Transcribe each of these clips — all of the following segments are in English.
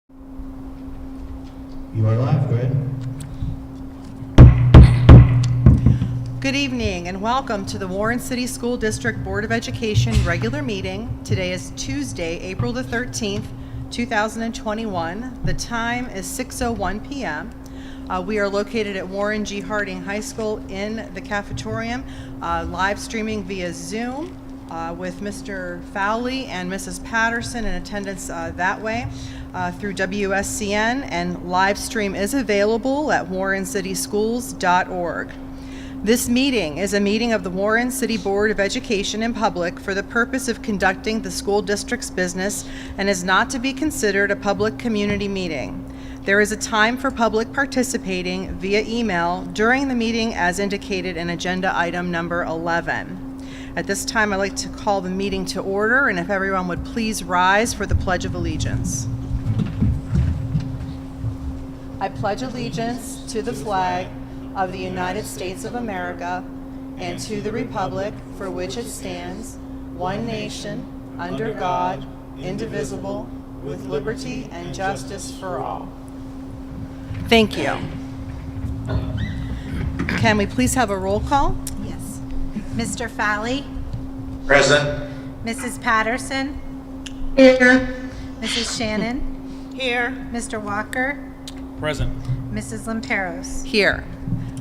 You are live, go ahead. Good evening and welcome to the Warren City School District Board of Education regular meeting. Today is Tuesday, April the 13th, 2021. The time is 6:01 p.m. We are located at Warren G. Harding High School in the cafetorium, live streaming via Zoom with Mr. Fowley and Mrs. Patterson in attendance that way through WSCN, and live stream is available at warrencityschools.org. This meeting is a meeting of the Warren City Board of Education in public for the purpose of conducting the school district's business and is not to be considered a public community meeting. There is a time for public participating via email during the meeting as indicated in agenda item number 11. At this time, I'd like to call the meeting to order, and if everyone would please rise for the Pledge of Allegiance. I pledge allegiance to the flag of the United States of America and to the republic for which it stands, one nation, under God, indivisible, with liberty and justice for all. Thank you. Can we please have a roll call? Yes. Mr. Fowley? Present. Mrs. Patterson? Here. Mrs. Shannon? Here. Mr. Walker? Present. Mrs. Lamperos? Here.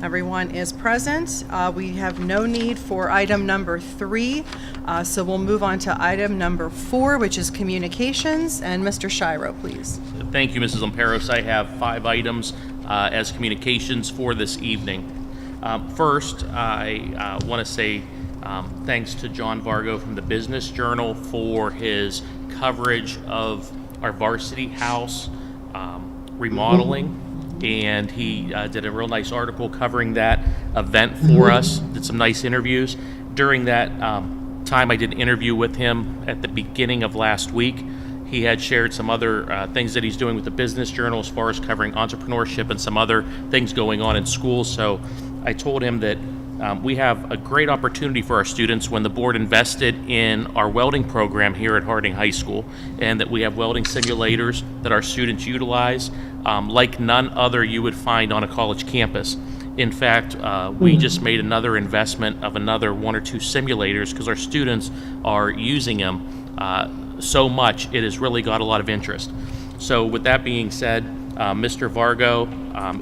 Everyone is present. We have no need for item number 3, so we'll move on to item number 4, which is communications. And Mr. Shiro, please. Thank you, Mrs. Lamperos. I have 5 items as communications for this evening. First, I want to say thanks to John Vargo from the Business Journal for his coverage of our varsity house remodeling. And he did a real nice article covering that event for us, did some nice interviews. During that time, I did an interview with him at the beginning of last week. He had shared some other things that he's doing with the Business Journal as far as covering entrepreneurship and some other things going on in schools. So I told him that we have a great opportunity for our students when the board invested in our welding program here at Harding High School, and that we have welding simulators that our students utilize like none other you would find on a college campus. In fact, we just made another investment of another 1 or 2 simulators because our students are using them so much, it has really got a lot of interest. So with that being said, Mr. Vargo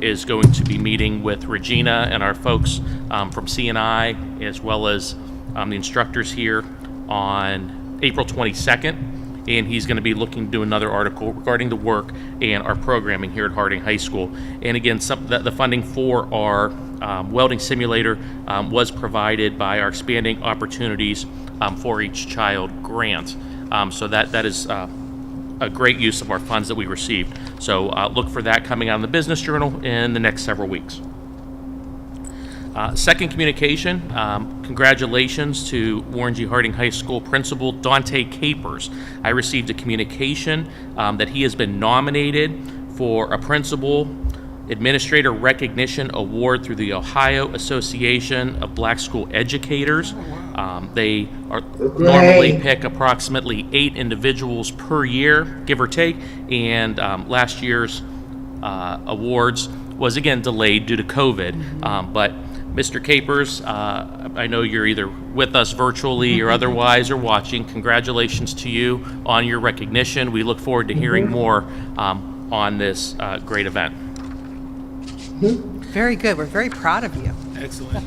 is going to be meeting with Regina and our folks from C&I, as well as the instructors here on April 22nd, and he's going to be looking to do another article regarding the work and our programming here at Harding High School. And again, the funding for our welding simulator was provided by our Expanding Opportunities for Each Child grant. So that is a great use of our funds that we received. So look for that coming out in the Business Journal in the next several weeks. Second communication, congratulations to Warren G. Harding High School Principal Dante Capers. I received a communication that he has been nominated for a Principal Administrator Recognition Award through the Ohio Association of Black School Educators. They are normally pick approximately 8 individuals per year, give or take, and last year's awards was again delayed due to COVID. But Mr. Capers, I know you're either with us virtually or otherwise or watching. Congratulations to you on your recognition. We look forward to hearing more on this great event. Very good. We're very proud of you. Excellent.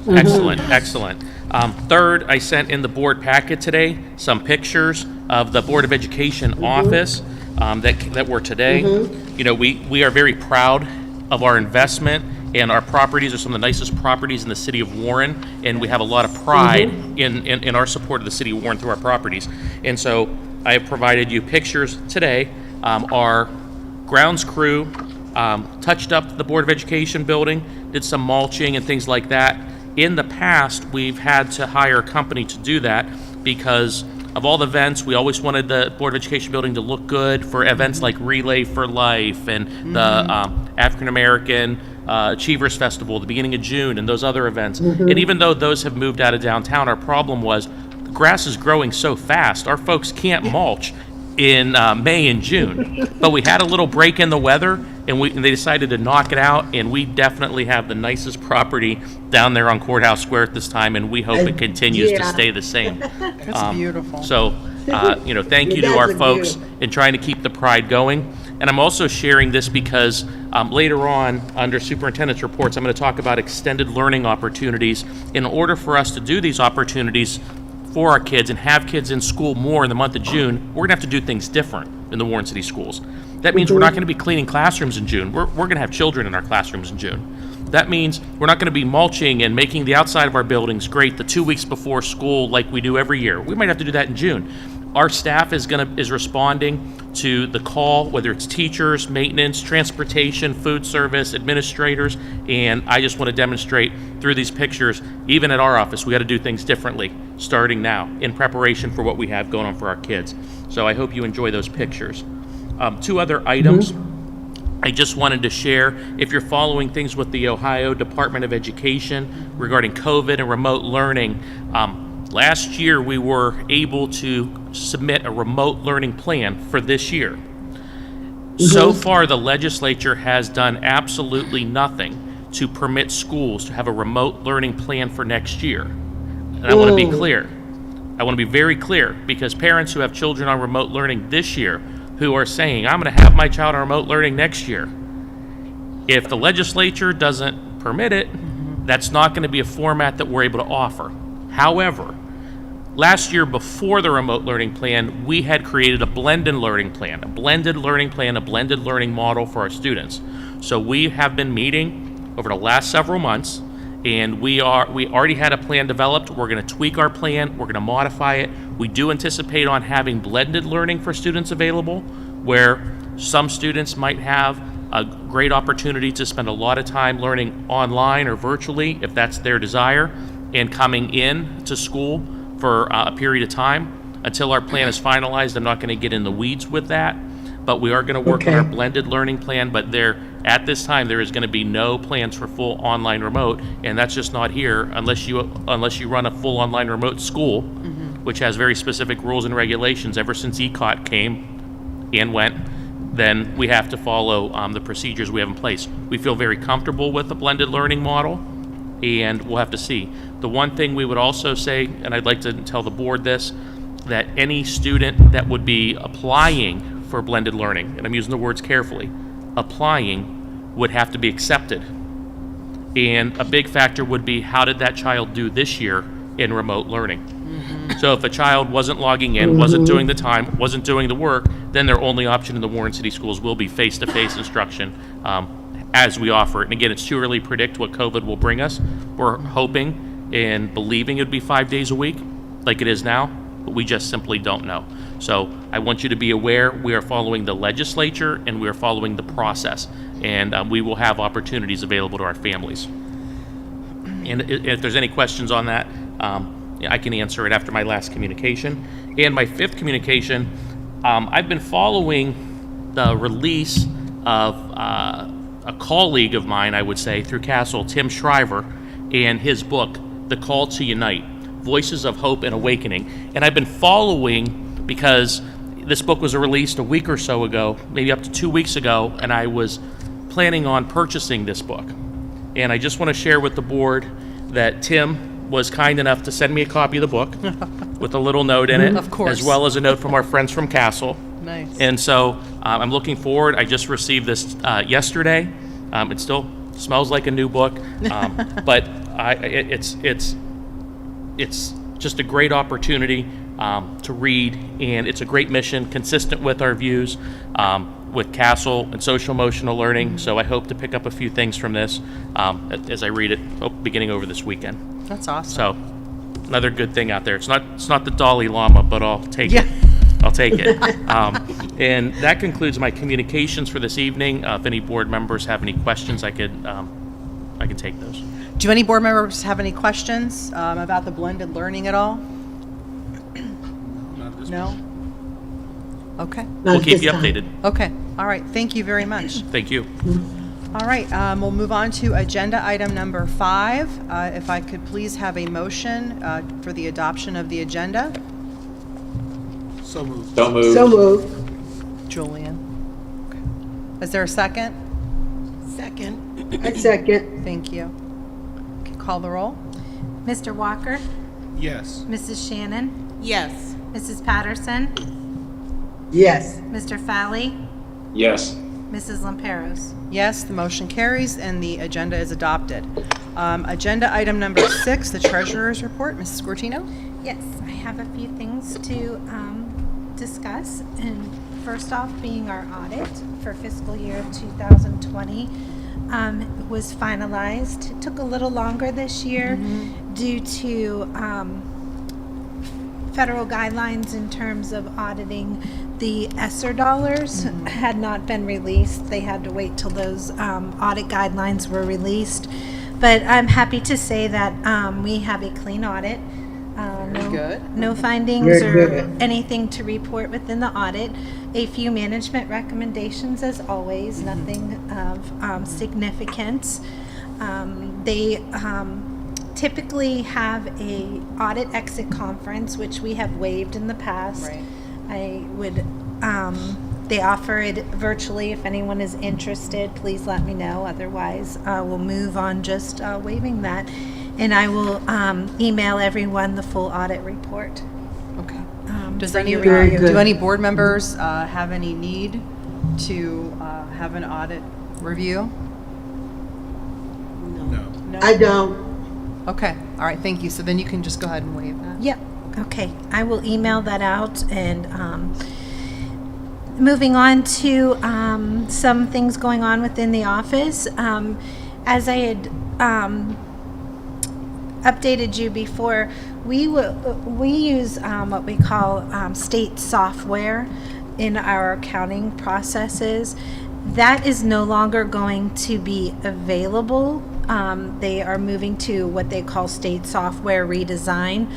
Third, I sent in the board packet today some pictures of the Board of Education office that were today. You know, we are very proud of our investment, and our properties are some of the nicest properties in the city of Warren, and we have a lot of pride in our support of the city of Warren through our properties. And so I have provided you pictures today. Our grounds crew touched up the Board of Education building, did some mulching and things like that. In the past, we've had to hire a company to do that because of all the events. We always wanted the Board of Education building to look good for events like Relay for Life and the African American Achievers Festival at the beginning of June and those other events. And even though those have moved out of downtown, our problem was the grass is growing so fast, our folks can't mulch in May and June. But we had a little break in the weather, and they decided to knock it out, and we definitely have the nicest property down there on Courthouse Square at this time, and we hope it continues to stay the same. That's beautiful. So, thank you to our folks in trying to keep the pride going. And I'm also sharing this because later on, under Superintendent's reports, I'm going to talk about extended learning opportunities. In order for us to do these opportunities for our kids and have kids in school more in the month of June, we're going to have to do things different in the Warren City schools. That means we're not going to be cleaning classrooms in June. We're going to have children in our classrooms in June. That means we're not going to be mulching and making the outside of our buildings great the 2 weeks before school like we do every year. We might have to do that in June. Our staff is responding to the call, whether it's teachers, maintenance, transportation, food service, administrators, and I just want to demonstrate through these pictures, even at our office, we got to do things differently starting now in preparation for what we have going on for our kids. So I hope you enjoy those pictures. 2 other items I just wanted to share. If you're following things with the Ohio Department of Education regarding COVID and remote learning, last year we were able to submit a remote learning plan for this year. So far, the legislature has done absolutely nothing to permit schools to have a remote learning plan for next year. And I want to be clear. I want to be very clear, because parents who have children on remote learning this year who are saying, I'm going to have my child on remote learning next year. If the legislature doesn't permit it, that's not going to be a format that we're able to offer. However, last year before the remote learning plan, we had created a blended learning plan, a blended learning model for our students. So we have been meeting over the last several months, and we already had a plan developed. We're going to tweak our plan. We're going to modify it. We do anticipate on having blended learning for students available, where some students might have a great opportunity to spend a lot of time learning online or virtually, if that's their desire, and coming in to school for a period of time until our plan is finalized. I'm not going to get in the weeds with that, but we are going to work on our blended learning plan. But at this time, there is going to be no plans for full online remote, and that's just not here unless you run a full online remote school, which has very specific rules and regulations. Ever since ECOT came and went, then we have to follow the procedures we have in place. We feel very comfortable with the blended learning model, and we'll have to see. The one thing we would also say, and I'd like to tell the board this, that any student that would be applying for blended learning, and I'm using the words carefully, applying, would have to be accepted. And a big factor would be, how did that child do this year in remote learning? So if a child wasn't logging in, wasn't doing the time, wasn't doing the work, then their only option in the Warren City Schools will be face-to-face instruction as we offer it. And again, it's too early to predict what COVID will bring us. We're hoping and believing it would be 5 days a week like it is now, but we just simply don't know. So I want you to be aware we are following the legislature and we are following the process, and we will have opportunities available to our families. And if there's any questions on that, I can answer it after my last communication. And my 5th communication, I've been following the release of a colleague of mine, I would say, through Castle, Tim Shriver, and his book, The Call to Unite, Voices of Hope and Awakening. And I've been following because this book was released a week or so ago, maybe up to 2 weeks ago, and I was planning on purchasing this book. And I just want to share with the board that Tim was kind enough to send me a copy of the book with a little note in it, Of course. as well as a note from our friends from Castle. Nice. And so I'm looking forward. I just received this yesterday. It still smells like a new book, but it's just a great opportunity to read, and it's a great mission consistent with our views with Castle and social emotional learning. So I hope to pick up a few things from this as I read it beginning over this weekend. That's awesome. So another good thing out there. It's not the Dalai Lama, but I'll take it. I'll take it. And that concludes my communications for this evening. If any board members have any questions, I could take those. Do any board members have any questions about the blended learning at all? No? Okay. We'll keep you updated. Okay. All right. Thank you very much. Thank you. All right. We'll move on to agenda item number 5. If I could please have a motion for the adoption of the agenda. So moved. So moved. So moved. Julian. Okay. Is there a second? Second. I second. Thank you. Okay, call the roll. Mr. Walker? Yes. Mrs. Shannon? Yes. Mrs. Patterson? Yes. Mr. Fowley? Yes. Mrs. Lamperos? Yes, the motion carries and the agenda is adopted. Agenda item number 6, the treasurer's report. Mrs. Scortino? Yes, I have a few things to discuss. And first off, being our audit for fiscal year 2020 was finalized. It took a little longer this year due to federal guidelines in terms of auditing the ESSER dollars had not been released. They had to wait till those audit guidelines were released. But I'm happy to say that we have a clean audit. No findings Very or good. anything to report within the audit. A few management recommendations as always, nothing of significance. They typically have a audit exit conference, which we have waived in the past. Right. They offer it virtually. If anyone is interested, please let me know. Otherwise, we'll move on just waiving that. And I will email everyone the full audit report. Okay. for your review. Do any board members have any need to have an audit review? No. I don't. Okay, all right, thank you. So then you can just go ahead and waive that. Yep, okay. I will email that out. And moving on to some things going on within the office. As I had updated you before, we use what we call state software in our accounting processes. That is no longer going to be available. They are moving to what they call state software redesign.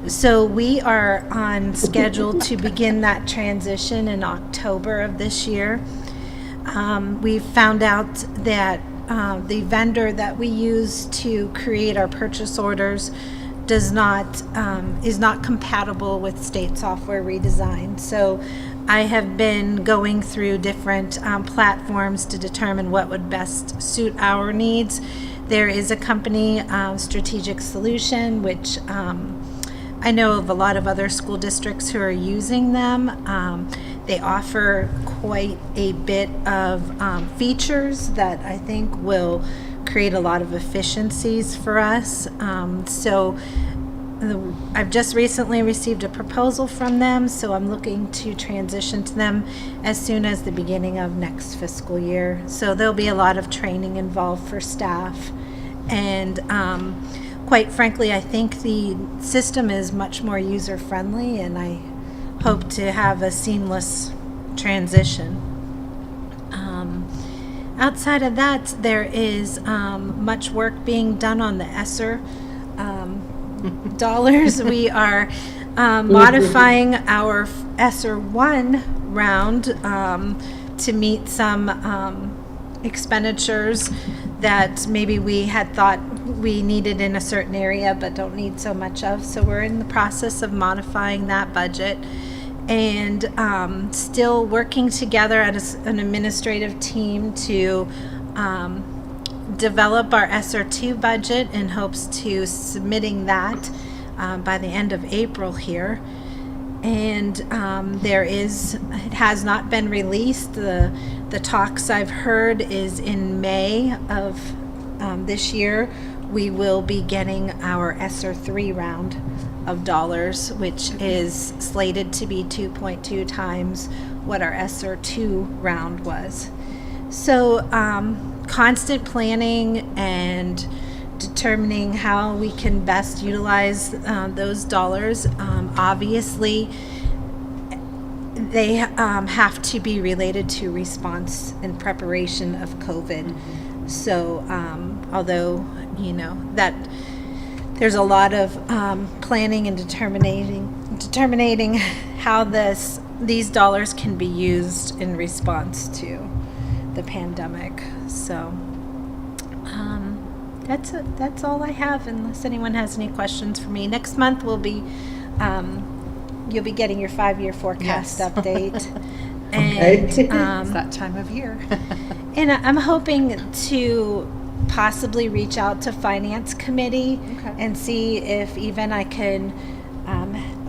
So we are on schedule to begin that transition in October of this year. We found out that the vendor that we use to create our purchase orders is not compatible with state software redesign. So I have been going through different platforms to determine what would best suit our needs. There is a company, Strategic Solution, which I know of a lot of other school districts who are using them. They offer quite a bit of features that I think will create a lot of efficiencies for us. I've just recently received a proposal from them, so I'm looking to transition to them as soon as the beginning of next fiscal year. So there'll be a lot of training involved for staff. And quite frankly, I think the system is much more user-friendly, and I hope to have a seamless transition. Outside of that, there is much work being done on the ESSER dollars. We are modifying our ESSER 1 round to meet some expenditures that maybe we had thought we needed in a certain area but don't need so much of. So we're in the process of modifying that budget and still working together as an administrative team to develop our ESSER 2 budget in hopes to submitting that by the end of April here. And it has not been released. The talks I've heard is in May of this year, we will be getting our ESSER 3 round of dollars, which is slated to be 2.2 times what our ESSER 2 round was. So constant planning and determining how we can best utilize those dollars. Obviously, they have to be related to response and preparation of COVID. So although, that there's a lot of planning and determining how these dollars can be used in response to the pandemic. So that's all I have, unless anyone has any questions for me. Next month we'll be you'll be getting your 5-year forecast Yes. update. Okay. And, It's that time of year. and I'm hoping to possibly reach out to Finance Committee Okay. and see if even I can,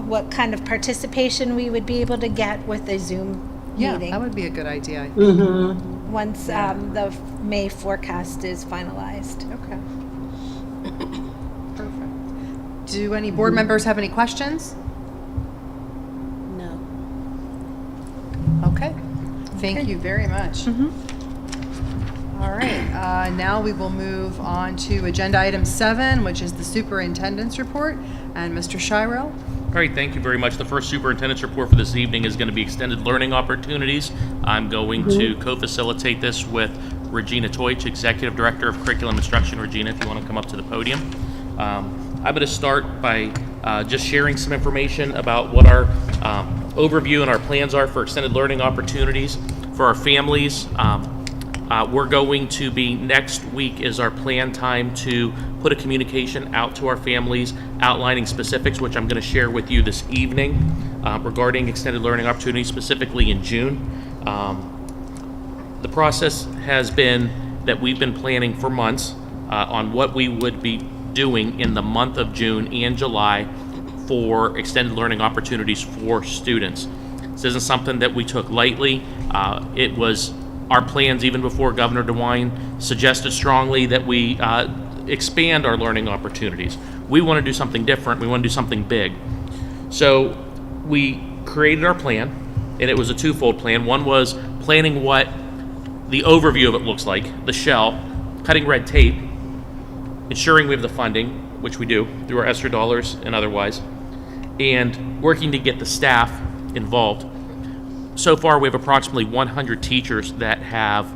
what kind of participation we would be able to get with a Zoom Yeah, meeting that would be a good idea, I think. Mm-hmm. once the May forecast is finalized. Okay. Perfect. Do any board members have any questions? No. Okay. Thank you very much. All right, now we will move on to agenda item 7, which is the superintendent's report. And Mr. Shiro? All right, thank you very much. The first superintendent's report for this evening is going to be extended learning opportunities. I'm going to co-facilitate this with Regina Teutsch, Executive Director of Curriculum Instruction. Regina, if you want to come up to the podium. I'm going to start by just sharing some information about what our overview and our plans are for extended learning opportunities for our families. We're going to be, next week is our planned time to put a communication out to our families outlining specifics, which I'm going to share with you this evening regarding extended learning opportunities, specifically in June. The process has been that we've been planning for months on what we would be doing in the month of June and July for extended learning opportunities for students. This isn't something that we took lightly. It was our plans even before Governor DeWine suggested strongly that we expand our learning opportunities. We want to do something different. We want to do something big. So we created our plan, and it was a twofold plan. One was planning what the overview of it looks like, the shell, cutting red tape, ensuring we have the funding, which we do through our ESSER dollars and otherwise, and working to get the staff involved. So far, we have approximately 100 teachers that have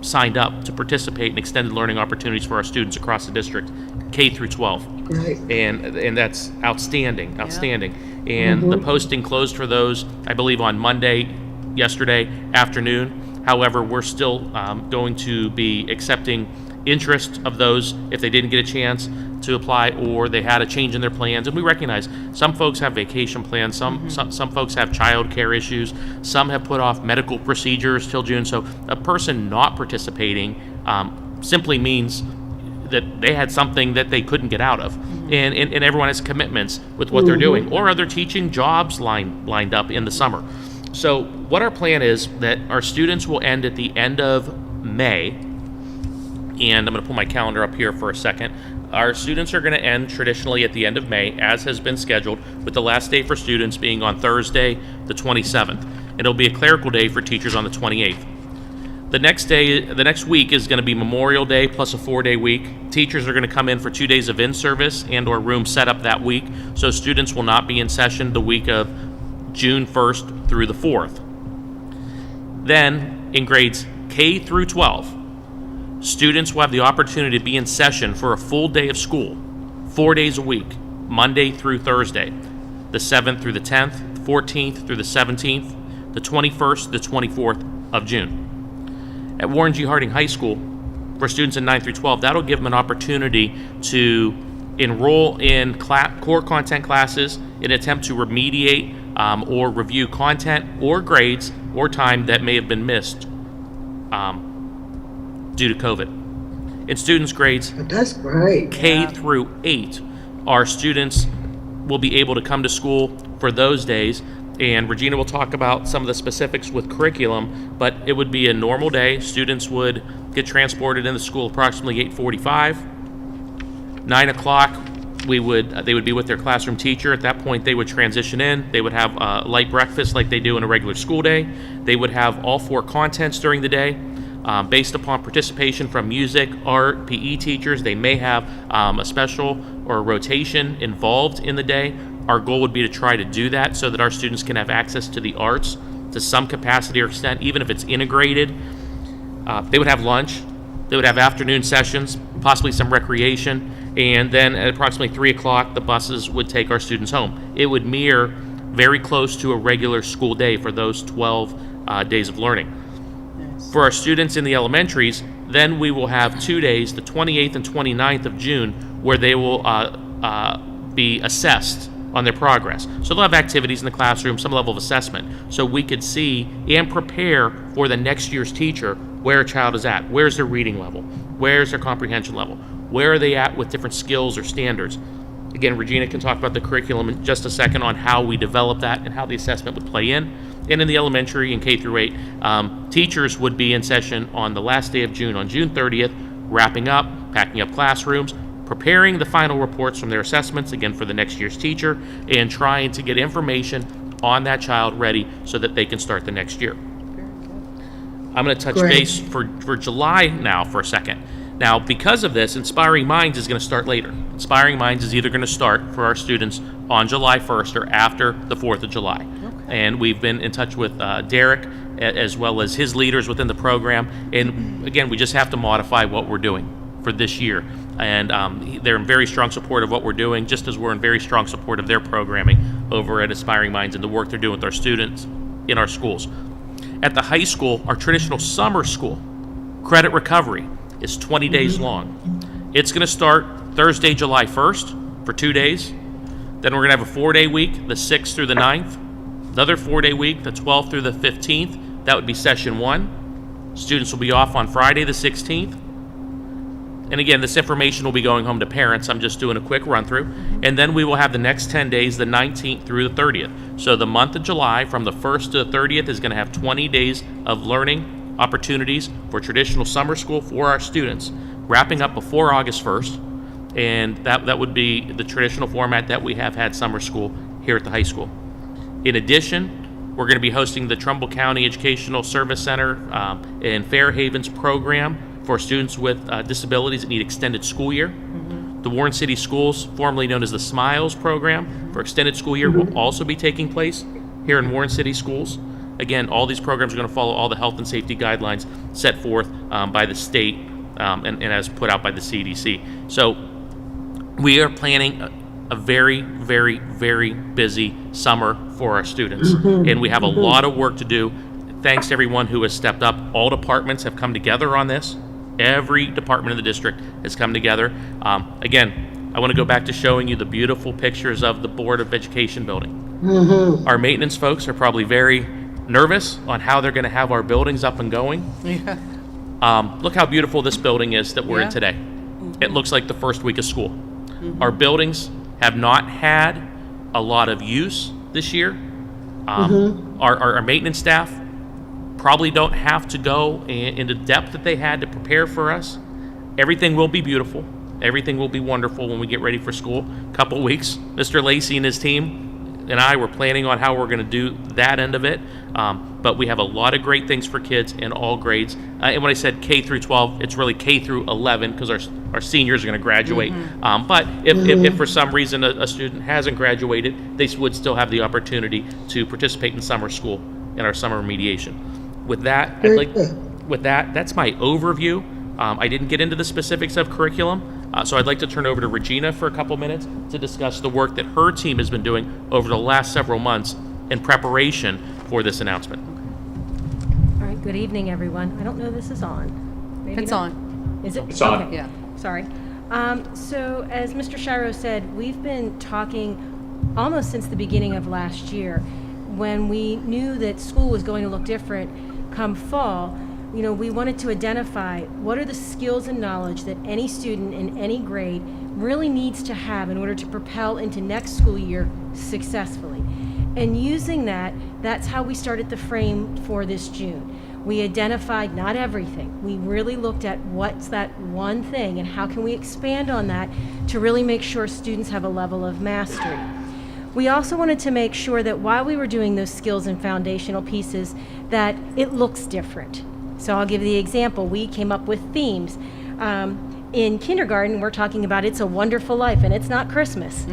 signed up to participate in extended learning opportunities for our students across the district, K through 12. Right. And that's outstanding. And the posting closed for those, I believe, on Monday, yesterday afternoon. However, we're still going to be accepting interest of those if they didn't get a chance to apply or they had a change in their plans. And we recognize some folks have vacation plans, some folks have child care issues, some have put off medical procedures till June. So a person not participating simply means that they had something that they couldn't get out of. And everyone has commitments with what they're doing, or other teaching jobs lined up in the summer. So what our plan is that our students will end at the end of May. And I'm going to pull my calendar up here for a second. Our students are going to end traditionally at the end of May, as has been scheduled, with the last day for students being on Thursday, the 27th. And it'll be a clerical day for teachers on the 28th. The next week is going to be Memorial Day plus a 4-day week. Teachers are going to come in for 2 days of in-service and or room setup that week. So students will not be in session the week of June 1st through the 4th. Then, in grades K through 12, students will have the opportunity to be in session for a full day of school, 4 days a week, Monday through Thursday, the 7th through the 10th, the 14th through the 17th, the 21st, the 24th of June. At Warren G. Harding High School, for students in 9 through 12, that'll give them an opportunity to enroll in core content classes in an attempt to remediate or review content or grades or time that may have been missed due to COVID. In students' grades That's great. K through 8, our students will be able to come to school for those days, and Regina will talk about some of the specifics with curriculum, but it would be a normal day. Students would get transported into school approximately 8:45. 9 o'clock, they would be with their classroom teacher. At that point, they would transition in. They would have a light breakfast like they do in a regular school day. They would have all 4 contents during the day. Based upon participation from music, art, PE teachers, they may have a special or a rotation involved in the day. Our goal would be to try to do that so that our students can have access to the arts to some capacity or extent, even if it's integrated. They would have lunch. They would have afternoon sessions, possibly some recreation, and then at approximately 3 o'clock, the buses would take our students home. It would mirror very close to a regular school day for those 12 days of learning. For our students in the elementaries, then we will have 2 days, the 28th and 29th of June, where they will be assessed on their progress. So they'll have activities in the classroom, some level of assessment, so we could see and prepare for the next year's teacher where a child is at. Where's their reading level? Where's their comprehension level? Where are they at with different skills or standards? Again, Regina can talk about the curriculum in just a second on how we develop that and how the assessment would play in. And in the elementary and K through 8, teachers would be in session on the last day of June, on June 30th, wrapping up, packing up classrooms, preparing the final reports from their assessments, again, for the next year's teacher, and trying to get information on that child ready so that they can start the next year. I'm going to touch Great. base for July now for a second. Now, because of this, Inspiring Minds is going to start later. Inspiring Minds is either going to start for our students on July 1st or after the 4th of July. And we've been in touch with Derek as well as his leaders within the program. And again, we just have to modify what we're doing for this year. And they're in very strong support of what we're doing, just as we're in very strong support of their programming over at Inspiring Minds and the work they're doing with our students in our schools. At the high school, our traditional summer school, credit recovery, is 20 days long. It's going to start Thursday, July 1st for 2 days. Then we're going to have a 4-day week, the 6th through the 9th. Another 4-day week, the 12th through the 15th. That would be session 1. Students will be off on Friday, the 16th. And again, this information will be going home to parents. I'm just doing a quick run through. And then we will have the next 10 days, the 19th through the 30th. So the month of July, from the 1st to the 30th, is going to have 20 days of learning opportunities for traditional summer school for our students, wrapping up before August 1st. And that would be the traditional format that we have had summer school here at the high school. In addition, we're going to be hosting the Trumbull County Educational Service Center and Fairhaven's program for students with disabilities that need extended school year. The Warren City Schools, formerly known as the SMILES program for extended school year, will also be taking place here in Warren City Schools. Again, all these programs are going to follow all the health and safety guidelines set forth by the state and as put out by the CDC. So we are planning a very, very, very busy summer for our students. And we have a lot of work to do. Thanks to everyone who has stepped up. All departments have come together on this. Every department in the district has come together. Again, I want to go back to showing you the beautiful pictures of the Board of Education building. Our maintenance folks are probably very nervous on how they're going to have our buildings up and going. Look how beautiful this building is that we're in today. It looks like the first week of school. Our buildings have not had a lot of use this year. Our maintenance staff probably don't have to go into depth that they had to prepare for us. Everything will be beautiful. Everything will be wonderful when we get ready for school. Couple weeks, Mr. Lacey and his team and I were planning on how we're going to do that end of it. But we have a lot of great things for kids in all grades. And when I said K through 12, it's really K through 11 because our seniors are going to graduate. But if for some reason a student hasn't graduated, they would still have the opportunity to participate in summer school in our summer remediation. With that, that's my overview. I didn't get into the specifics of curriculum. So I'd like to turn over to Regina for a couple minutes to discuss the work that her team has been doing over the last several months in preparation for this announcement. All right, good evening, everyone. I don't know if this is on. Maybe It's not? on. Is it? It's on. Okay. Yeah. Sorry. So as Mr. Shiro said, we've been talking almost since the beginning of last year. When we knew that school was going to look different come fall, we wanted to identify what are the skills and knowledge that any student in any grade really needs to have in order to propel into next school year successfully. And using that's how we started the frame for this June. We identified not everything. We really looked at what's that one thing and how can we expand on that to really make sure students have a level of mastery. We also wanted to make sure that while we were doing those skills and foundational pieces, that it looks different. So I'll give the example. We came up with themes. In kindergarten, we're talking about It's a Wonderful Life, and it's not Christmas.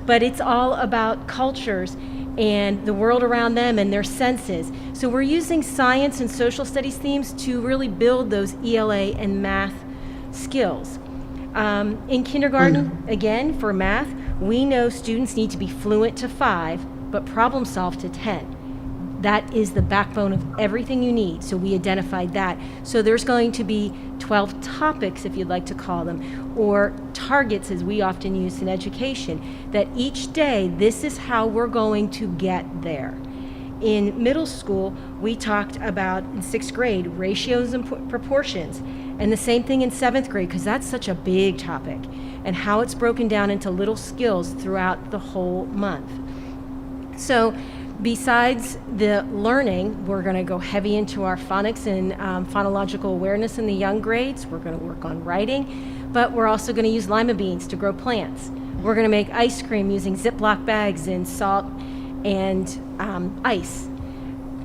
But it's all about cultures and the world around them and their senses. So we're using science and social studies themes to really build those ELA and math skills. In kindergarten, again, for math, we know students need to be fluent to 5, but problem solve to 10. That is the backbone of everything you need, so we identified that. So there's going to be 12 topics, if you'd like to call them, or targets, as we often use in education, that each day, this is how we're going to get there. In middle school, we talked about, in 6th grade, ratios and proportions, and the same thing in 7th grade, because that's such a big topic, and how it's broken down into little skills throughout the whole month. So besides the learning, we're going to go heavy into our phonics and phonological awareness in the young grades. We're going to work on writing, but we're also going to use lima beans to grow plants. We're going to make ice cream using Ziploc bags and salt and ice.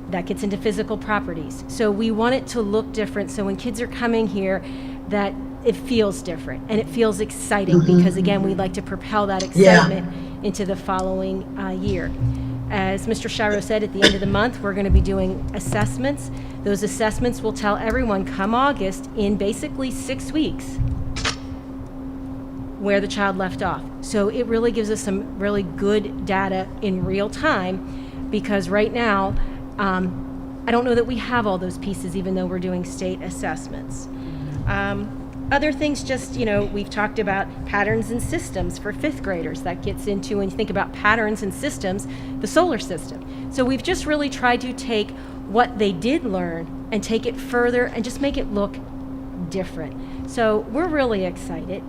That gets into physical properties. So we want it to look different, so when kids are coming here, that it feels different and it feels exciting, because again, we'd like to propel that excitement into the following year. As Mr. Shiro said, at the end of the month, we're going to be doing assessments. Those assessments will tell everyone come August, in basically 6 weeks, where the child left off. So it really gives us some really good data in real time, because right now, I don't know that we have all those pieces, even though we're doing state assessments. Other things, just, we've talked about patterns and systems for 5th graders. That gets into, when you think about patterns and systems, the solar system. So we've just really tried to take what they did learn and take it further and just make it look different. So we're really excited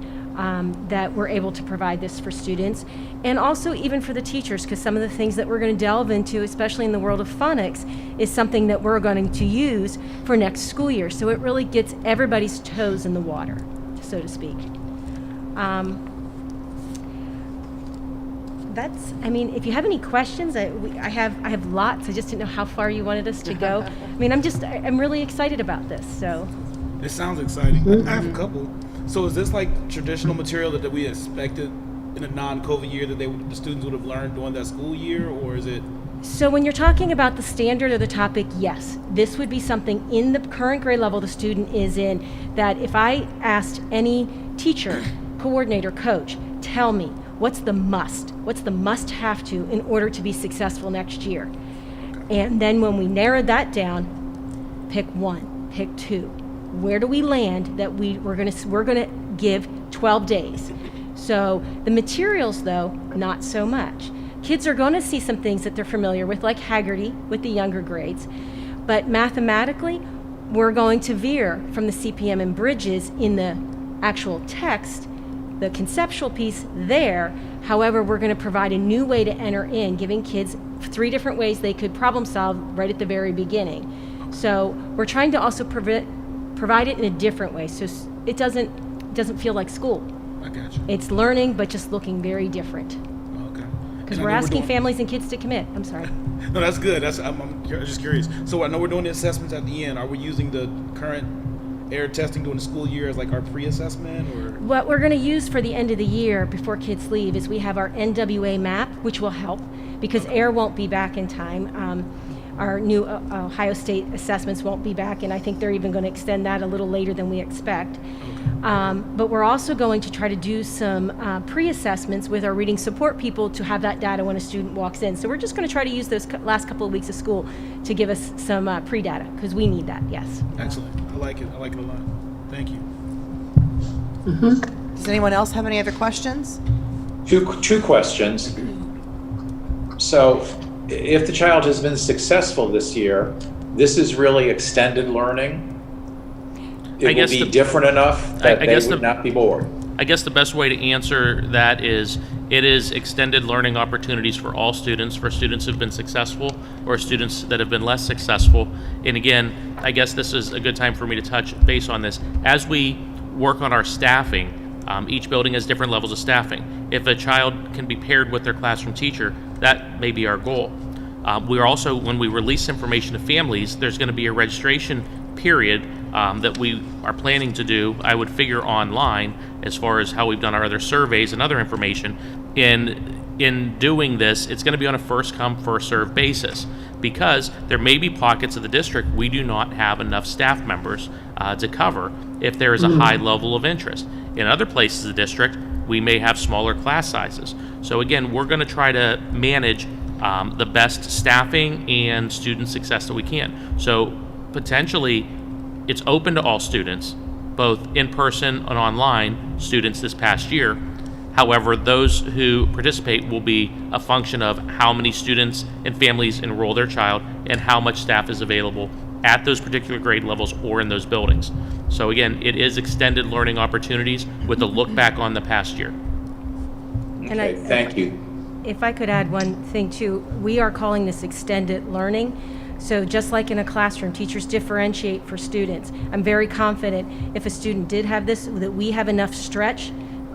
that we're able to provide this for students, and also even for the teachers, because some of the things that we're going to delve into, especially in the world of phonics, is something that we're going to use for next school year. So it really gets everybody's toes in the water, so to speak. If you have any questions, I have lots. I just didn't know how far you wanted us to go. I'm really excited about this. So it sounds exciting. I have a couple. So is this like traditional material that we expected in a non-COVID year that the students would have learned during that school year, or is it? So when you're talking about the standard or the topic, yes, this would be something in the current grade level the student is in, that if I asked any teacher, coordinator, coach, tell me, what's the must-have to in order to be successful next year? And then when we narrowed that down, pick one, pick two. Where do we land that we're gonna give 12 days? So the materials, though, not so much. Kids are going to see some things that they're familiar with, like Haggerty with the younger grades, but mathematically, we're going to veer from the CPM and bridges in the actual text, the conceptual piece there. However, we're going to provide a new way to enter in, giving kids 3 different ways they could problem solve right at the very beginning. So we're trying to also provide it in a different way, so it doesn't feel like school. I got you. It's learning, but just looking very different. Okay. Because we're asking families and kids to commit. I'm sorry. No, that's good. I'm just curious. So I know we're doing the assessments at the end. Are we using the current air testing during the school year as like our pre-assessment, or? What we're going to use for the end of the year before kids leave is we have our NWA map, which will help, because air won't be back in time. Our new Ohio State assessments won't be back, and I think they're even going to extend that a little later than we expect. But we're also going to try to do some pre-assessments with our reading support people to have that data when a student walks in. So we're just going to try to use those last couple of weeks of school to give us some pre-data, because we need that, yes. Excellent. I like it a lot. Thank you. Does anyone else have any other questions? Two questions. So, if the child has been successful this year, this is really extended learning. It will be different enough that they would not be bored. I guess the best way to answer that is it is extended learning opportunities for all students, for students who've been successful or students that have been less successful. And again, I guess this is a good time for me to touch base on this. As we work on our staffing, each building has different levels of staffing. If a child can be paired with their classroom teacher, that may be our goal. We are also, when we release information to families, there's going to be a registration period that we are planning to do, I would figure online, as far as how we've done our other surveys and other information. In doing this, it's going to be on a first come, first served basis, because there may be pockets of the district we do not have enough staff members to cover if there is a high level of interest. In other places of the district, we may have smaller class sizes. So again, we're going to try to manage the best staffing and student success that we can. So potentially, it's open to all students, both in-person and online students this past year. However, those who participate will be a function of how many students and families enroll their child and how much staff is available at those particular grade levels or in those buildings. So again, it is extended learning opportunities with a look back on the past year. Okay, thank you. If I could add one thing too, we are calling this extended learning. So just like in a classroom, teachers differentiate for students. I'm very confident if a student did have this, that we have enough stretch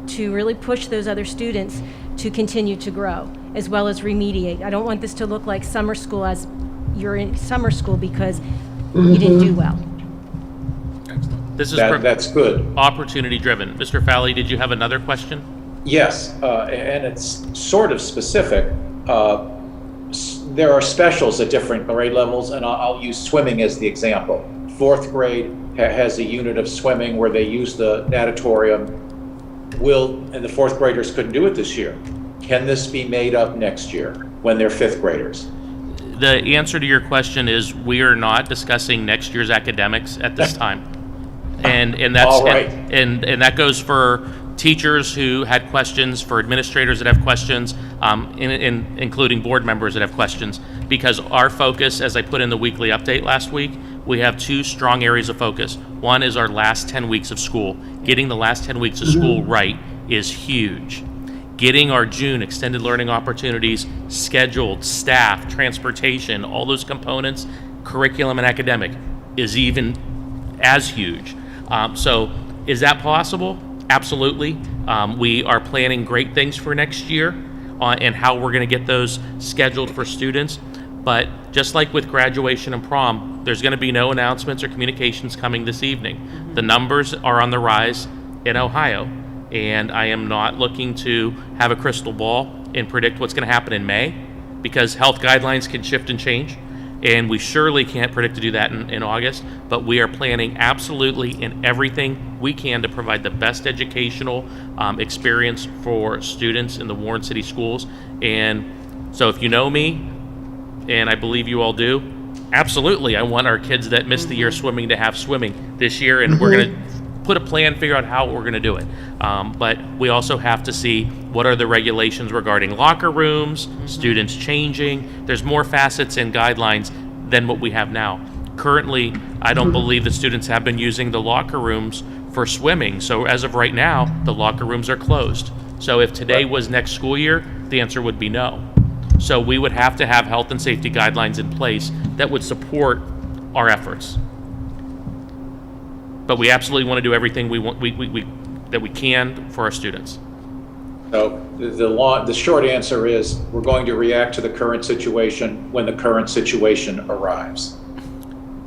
to really push those other students to continue to grow, as well as remediate. I don't want this to look like summer school as you're in summer school because you didn't do well. This is That's good. opportunity driven. Mr. Falley, did you have another question? Yes, and it's sort of specific. There are specials at different grade levels, and I'll use swimming as the example. Fourth grade has a unit of swimming where they use the natatorium. And the fourth graders couldn't do it this year. Can this be made up next year when they're fifth graders? The answer to your question is we are not discussing next year's academics at this time. And that's All right. and that goes for teachers who had questions, for administrators that have questions, including board members that have questions, because our focus, as I put in the weekly update last week, we have two strong areas of focus. One is our last 10 weeks of school. Getting the last 10 weeks of school right is huge. Getting our June extended learning opportunities scheduled, staff, transportation, all those components, curriculum and academic, is even as huge. So is that possible? Absolutely. We are planning great things for next year and how we're going to get those scheduled for students. But just like with graduation and prom, there's going to be no announcements or communications coming this evening. The numbers are on the rise in Ohio, and I am not looking to have a crystal ball and predict what's going to happen in May, because health guidelines can shift and change, and we surely can't predict to do that in August. But we are planning absolutely in everything we can to provide the best educational experience for students in the Warren City schools. And so if you know me, and I believe you all do, absolutely, I want our kids that missed the year swimming to have swimming this year, and we're going to put a plan, figure out how we're going to do it. But we also have to see what are the regulations regarding locker rooms, students changing. There's more facets and guidelines than what we have now. Currently, I don't believe the students have been using the locker rooms for swimming. So as of right now, the locker rooms are closed. So if today was next school year, the answer would be no. So we would have to have health and safety guidelines in place that would support our efforts. But we absolutely want to do everything that we can for our students. So the short answer is we're going to react to the current situation when the current situation arrives.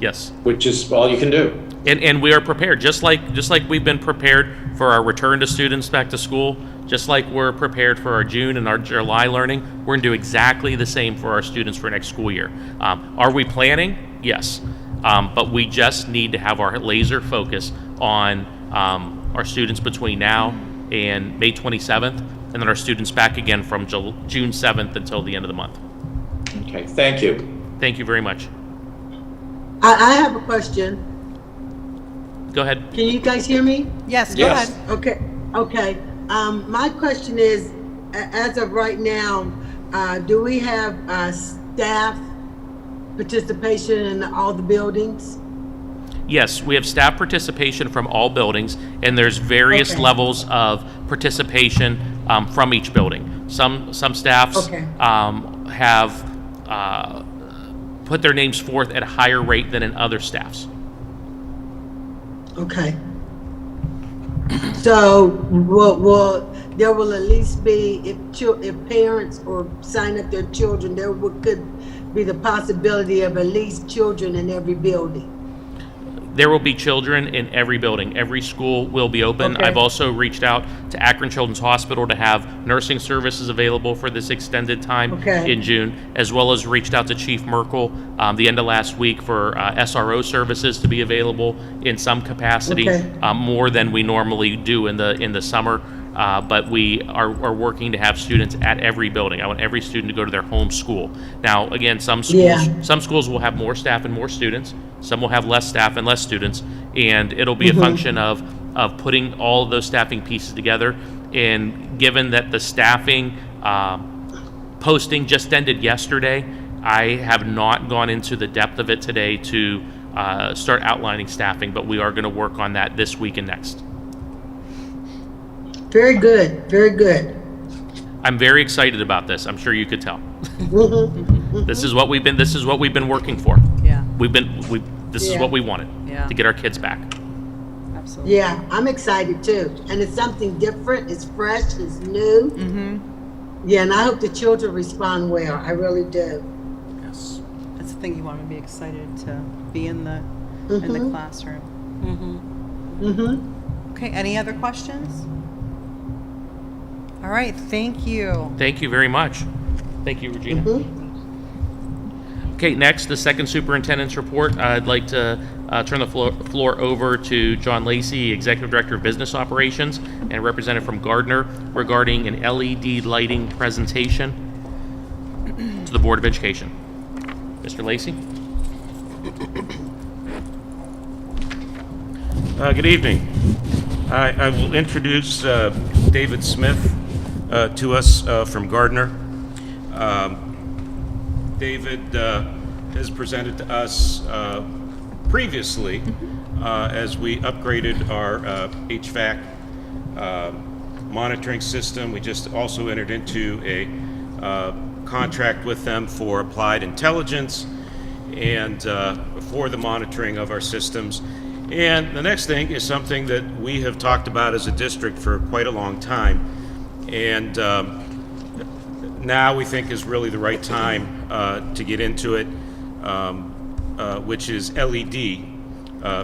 Yes. Which is all you can do. And we are prepared, just like we've been prepared for our return to students back to school, just like we're prepared for our June and our July learning. We're going to do exactly the same for our students for next school year. Are we planning? Yes. But we just need to have our laser focus on our students between now and May 27th, and then our students back again from June 7th until the end of the month. Okay, thank you. Thank you very much. I have a question. Go ahead. Can you guys hear me? Yes, go Yes. ahead. Okay. My question is, as of right now, do we have staff participation in all the buildings? Yes, we have staff participation from all buildings, and there's various Okay. levels of participation from each building. Some staffs Okay. have put their names forth at a higher rate than in other staffs. Okay. So, there will at least be, if parents or sign up their children, could be the possibility of at least children in every building. There will be children in every building. Every school will be open. Okay. I've also reached out to Akron Children's Hospital to have nursing services available for this extended time Okay. in June, as well as reached out to Chief Merkel the end of last week for SRO services to be available in some capacity, Okay. more than we normally do in the summer. But we are working to have students at every building. I want every student to go to their home school. Now, again, some schools will have more staff and more students. Some will have less staff and less students. And it'll be a function of of putting all of those staffing pieces together. And given that the staffing posting just ended yesterday, I have not gone into the depth of it today to start outlining staffing, but we are going to work on that this week and next. Very good, very good. I'm very excited about this. I'm sure you could tell. This is what we've been working for. Yeah, This is Yeah. what we wanted, Yeah. to get our kids back. absolutely. Yeah, I'm excited too. And it's something different, it's fresh, it's new. Mm-hmm. Yeah, and I hope the children respond well. I really do. Yes. That's the thing, you want to be excited to be in the classroom. Mm-hmm. Okay, any other questions? All right, thank you. Thank you very much. Thank you, Regina. Okay, next, the second superintendent's report. I'd like to turn the floor over to John Lacey, Executive Director of Business Operations, and a representative from Gardner regarding an LED lighting presentation to the Board of Education. Mr. Lacey? Good evening. I will introduce David Smith to us from Gardner. David has presented to us previously as we upgraded our HVAC monitoring system. We just also entered into a contract with them for applied intelligence and for the monitoring of our systems. And the next thing is something that we have talked about as a district for quite a long time. And now we think is really the right time to get into it, which is LED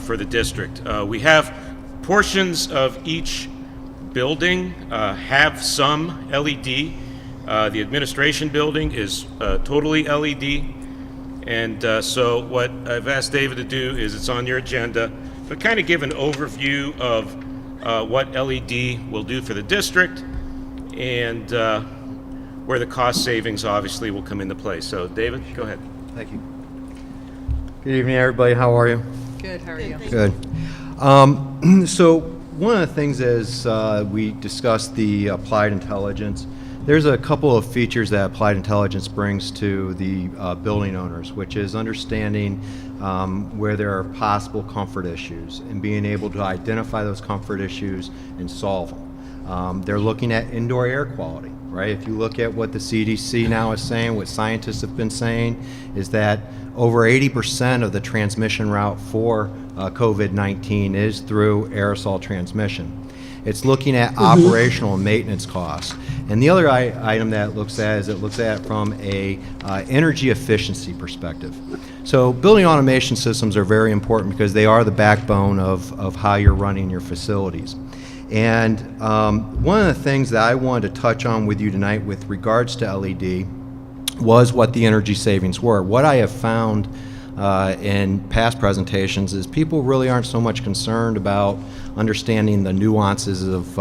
for the district. We have portions of each building have some LED. The administration building is totally LED. And so what I've asked David to do is, it's on your agenda, but kind of give an overview of what LED will do for the district and where the cost savings obviously will come into play. So David, go ahead. Thank you. Good evening, everybody. How are you? Good, how are you? Good. So one of the things is we discussed the applied intelligence. There's a couple of features that applied intelligence brings to the building owners, which is understanding where there are possible comfort issues and being able to identify those comfort issues and solve them. They're looking at indoor air quality, right? If you look at what the CDC now is saying, what scientists have been saying, is that over 80% of the transmission route for COVID-19 is through aerosol transmission. It's looking at operational and maintenance costs. And the other item that it looks at is it looks at it from a energy efficiency perspective. So building automation systems are very important because they are the backbone of how you're running your facilities. And one of the things that I wanted to touch on with you tonight with regards to LED was what the energy savings were. What I have found in past presentations is people really aren't so much concerned about understanding the nuances of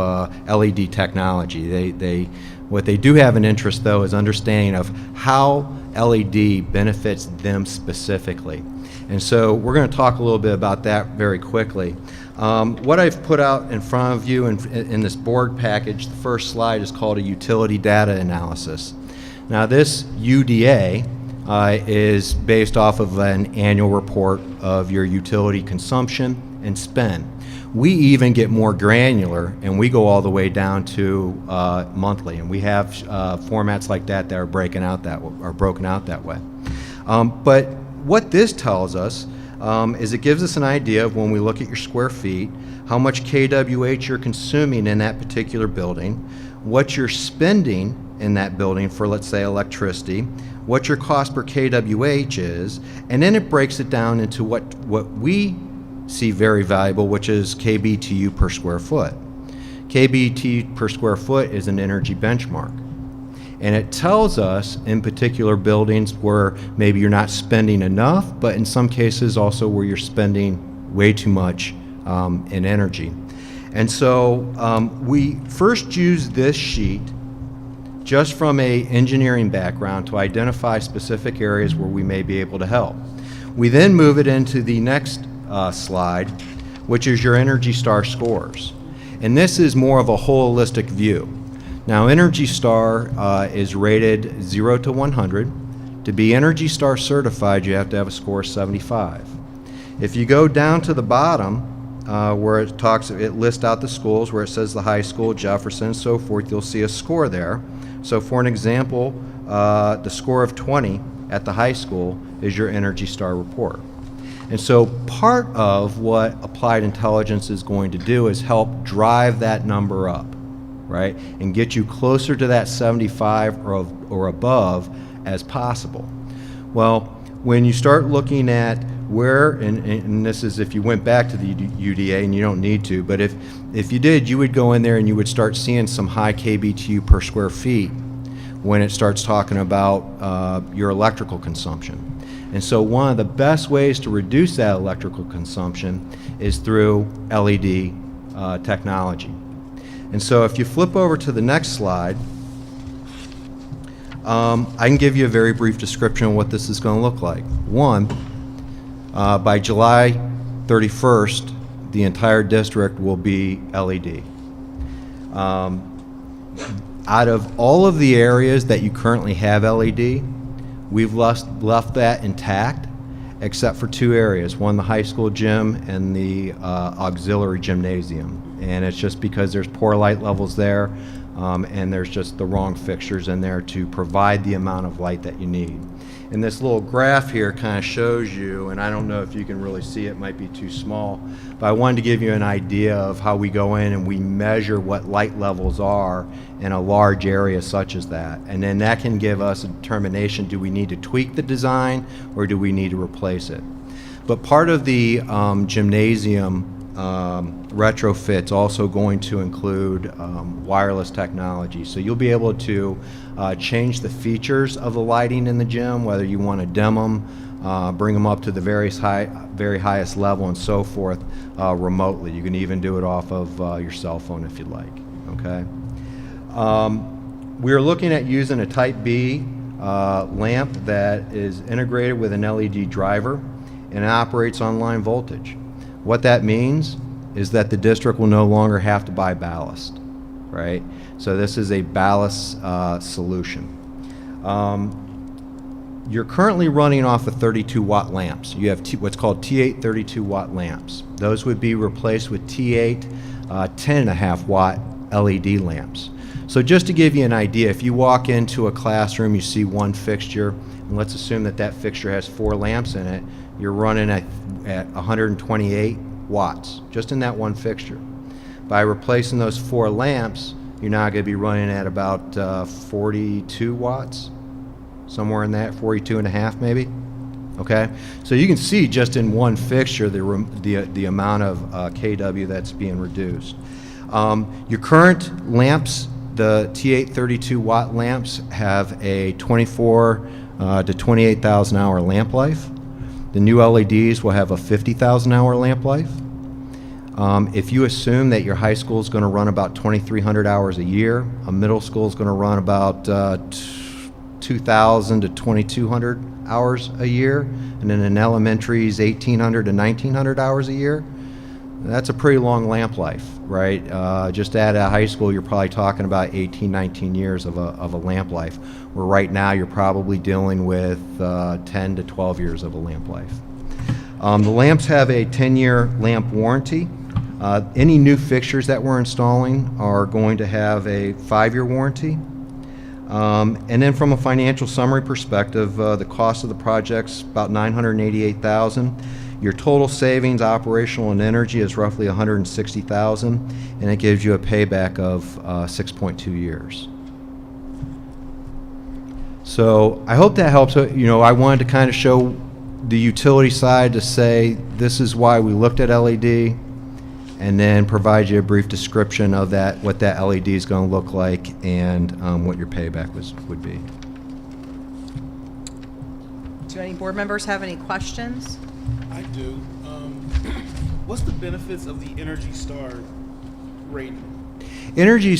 LED technology. What they do have an interest, though, is understanding of how LED benefits them specifically. And so we're going to talk a little bit about that very quickly. What I've put out in front of you in this board package, the first slide is called a utility data analysis. Now this UDA is based off of an annual report of your utility consumption and spend. We even get more granular and we go all the way down to monthly, and we have formats like that that are broken out that way. But what this tells us is it gives us an idea of, when we look at your square feet, how much kWh you're consuming in that particular building, what you're spending in that building for, let's say, electricity, what your cost per kWh is, and then it breaks it down into what we see very valuable, which is kBTU per square foot. kBTU per square foot is an energy benchmark. And it tells us in particular buildings where maybe you're not spending enough, but in some cases also where you're spending way too much in energy. And so we first use this sheet just from an engineering background to identify specific areas where we may be able to help. We then move it into the next slide, which is your Energy Star scores. And this is more of a holistic view. Now, Energy Star is rated 0 to 100. To be Energy Star certified, you have to have a score of 75. If you go down to the bottom, where it lists out the schools, where it says the high school, Jefferson, and so forth, you'll see a score there. So for an example, the score of 20 at the high school is your Energy Star report. And so part of what Applied Intelligence is going to do is help drive that number up, right? And get you closer to that 75 or above as possible. Well, when you start looking at where, and this is if you went back to the UDA, and you don't need to, but if you did, you would go in there and you would start seeing some high kBTU per square feet when it starts talking about your electrical consumption. And so one of the best ways to reduce that electrical consumption is through LED technology. And so if you flip over to the next slide, I can give you a very brief description of what this is going to look like. One, by July 31st, the entire district will be LED. Out of all of the areas that you currently have LED, we've left that intact, except for two areas. One, the high school gym, and the auxiliary gymnasium. And it's just because there's poor light levels there, and there's just the wrong fixtures in there to provide the amount of light that you need. And this little graph here kind of shows you, and I don't know if you can really see it, might be too small, but I wanted to give you an idea of how we go in and we measure what light levels are in a large area such as that. And then that can give us a determination, do we need to tweak the design or do we need to replace it? But part of the gymnasium retrofit's also going to include wireless technology. So you'll be able to change the features of the lighting in the gym, whether you want to dim them, bring them up to the very highest level and so forth remotely. You can even do it off of your cell phone if you'd like, okay? We're looking at using a Type B lamp that is integrated with an LED driver and it operates on line voltage. What that means is that the district will no longer have to buy ballast, right? So this is a ballast solution. You're currently running off of 32-watt lamps. You have what's called T8 32-watt lamps. Those would be replaced with T8 10.5-watt LED lamps. So just to give you an idea, if you walk into a classroom, you see one fixture, and let's assume that that fixture has 4 lamps in it, you're running at 128 watts, just in that one fixture. By replacing those 4 lamps, you're now going to be running at about 42 watts, somewhere in that, 42 and a half maybe. Okay, so you can see just in one fixture the amount of kW that's being reduced. Your current lamps, the T8 32-watt lamps, have a 24 to 28,000 hour lamp life. The new LEDs will have a 50,000 hour lamp life. If you assume that your high school is going to run about 2,300 hours a year, a middle school is going to run about 2,000 to 2,200 hours a year, and then an elementary is 1,800 to 1,900 hours a year, that's a pretty long lamp life, right? Just at a high school, you're probably talking about 18, 19 years of a lamp life, where right now you're probably dealing with 10 to 12 years of a lamp life. The lamps have a 10-year lamp warranty. Any new fixtures that we're installing are going to have a 5-year warranty. And then from a financial summary perspective, the cost of the project's about $988,000. Your total savings, operational and energy, is roughly $160,000, and it gives you a payback of 6.2 years. So I hope that helps. You know, I wanted to kind of show the utility side to say this is why we looked at LED, and then provide you a brief description of that, what that LED is going to look like, and what your payback would be. Do any board members have any questions? I do. What's the benefits of the Energy Star rating Energy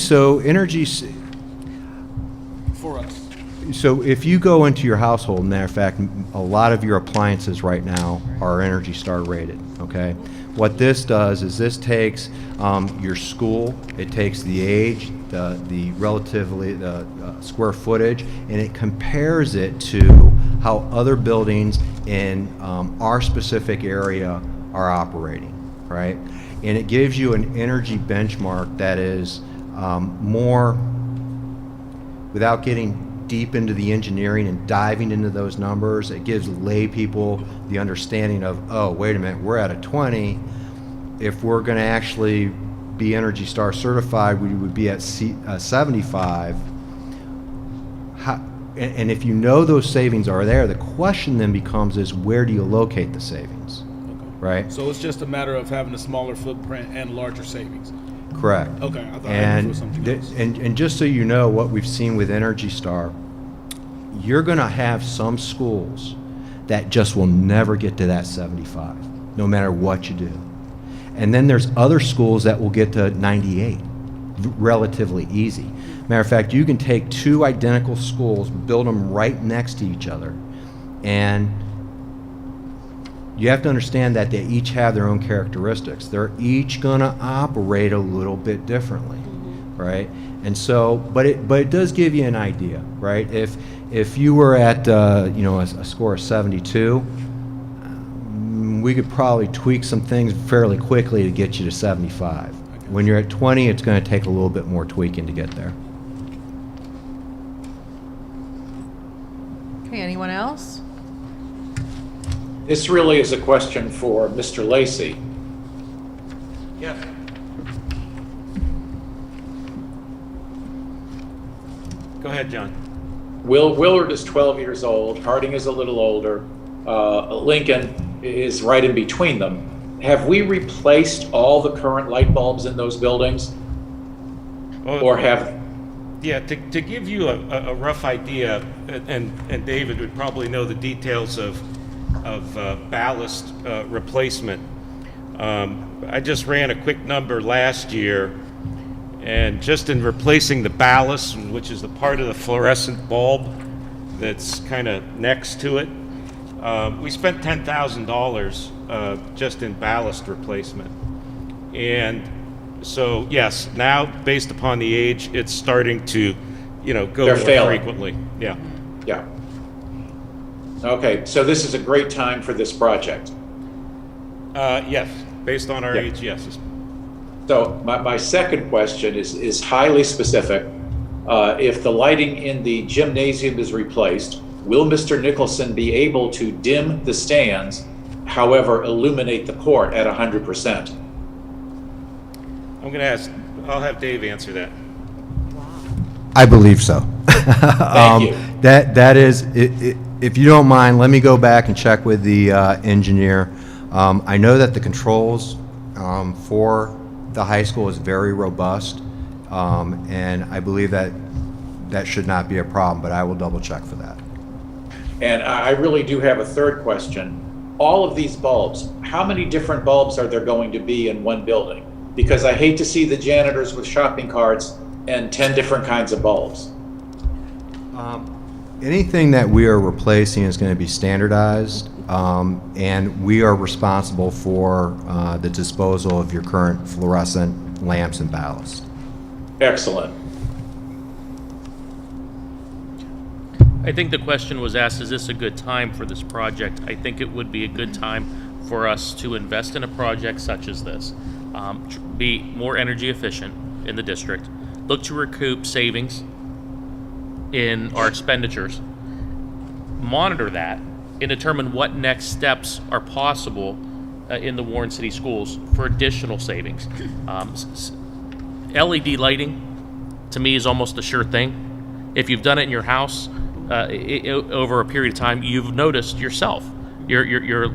for us? So if you go into your household, matter of fact, a lot of your appliances right now are Energy Star rated, okay? What this does is this takes your school, it takes the age, the relatively, the square footage, and it compares it to how other buildings in our specific area are operating, right? And it gives you an energy benchmark that is more, without getting deep into the engineering and diving into those numbers, it gives lay people the understanding of, oh, wait a minute, we're at a 20. If we're going to actually be Energy Star certified, we would be at 75. And if you know those savings are there, the question then becomes is where do you locate the savings, right? So it's just a matter of having a smaller footprint and larger savings. Correct. Okay, I thought it was something else. And just so you know, what we've seen with Energy Star, you're going to have some schools that just will never get to that 75, no matter what you do. And then there's other schools that will get to 98, relatively easy. Matter of fact, you can take two identical schools, build them right next to each other, and you have to understand that they each have their own characteristics. They're each going to operate a little bit differently, right? And so, but it does give you an idea, right? If you were at a score of 72, we could probably tweak some things fairly quickly to get you to 75. When you're at 20, it's going to take a little bit more tweaking to get there. Okay, anyone else? This really is a question for Mr. Lacey. Yes. Go ahead, John. Willard is 12 years old, Harding is a little older, Lincoln is right in between them. Have we replaced all the current light bulbs in those buildings? Or have... Yeah, to give you a rough idea, and David would probably know the details of ballast replacement. I just ran a quick number last year, and just in replacing the ballast, which is the part of the fluorescent bulb that's kind of next to it, we spent $10,000 just in ballast replacement. And so, yes, now based upon the age, it's starting to, go They're more failing. frequently. Yeah. Yeah. Okay, so this is a great time for this project. Yes, based on our age, yes. So my second question is highly specific. If the lighting in the gymnasium is replaced, will Mr. Nicholson be able to dim the stands, however, illuminate the court at 100%? I'm going to I'll have Dave answer that. I believe so. Thank you. That is, if you don't mind, let me go back and check with the engineer. I know that the controls for the high school is very robust, and I believe that should not be a problem, but I will double check for that. And I really do have a third question. All of these bulbs, how many different bulbs are there going to be in one building? Because I hate to see the janitors with shopping carts and 10 different kinds of bulbs. Anything that we are replacing is going to be standardized, and we are responsible for the disposal of your current fluorescent lamps and ballast. Excellent. I think the question was asked, is this a good time for this project? I think it would be a good time for us to invest in a project such as this. Be more energy efficient in the district, look to recoup savings in our expenditures, monitor that, and determine what next steps are possible in the Warren City Schools for additional savings. LED lighting, to me, is almost a sure thing. If you've done it in your house over a period of time, you've noticed yourself your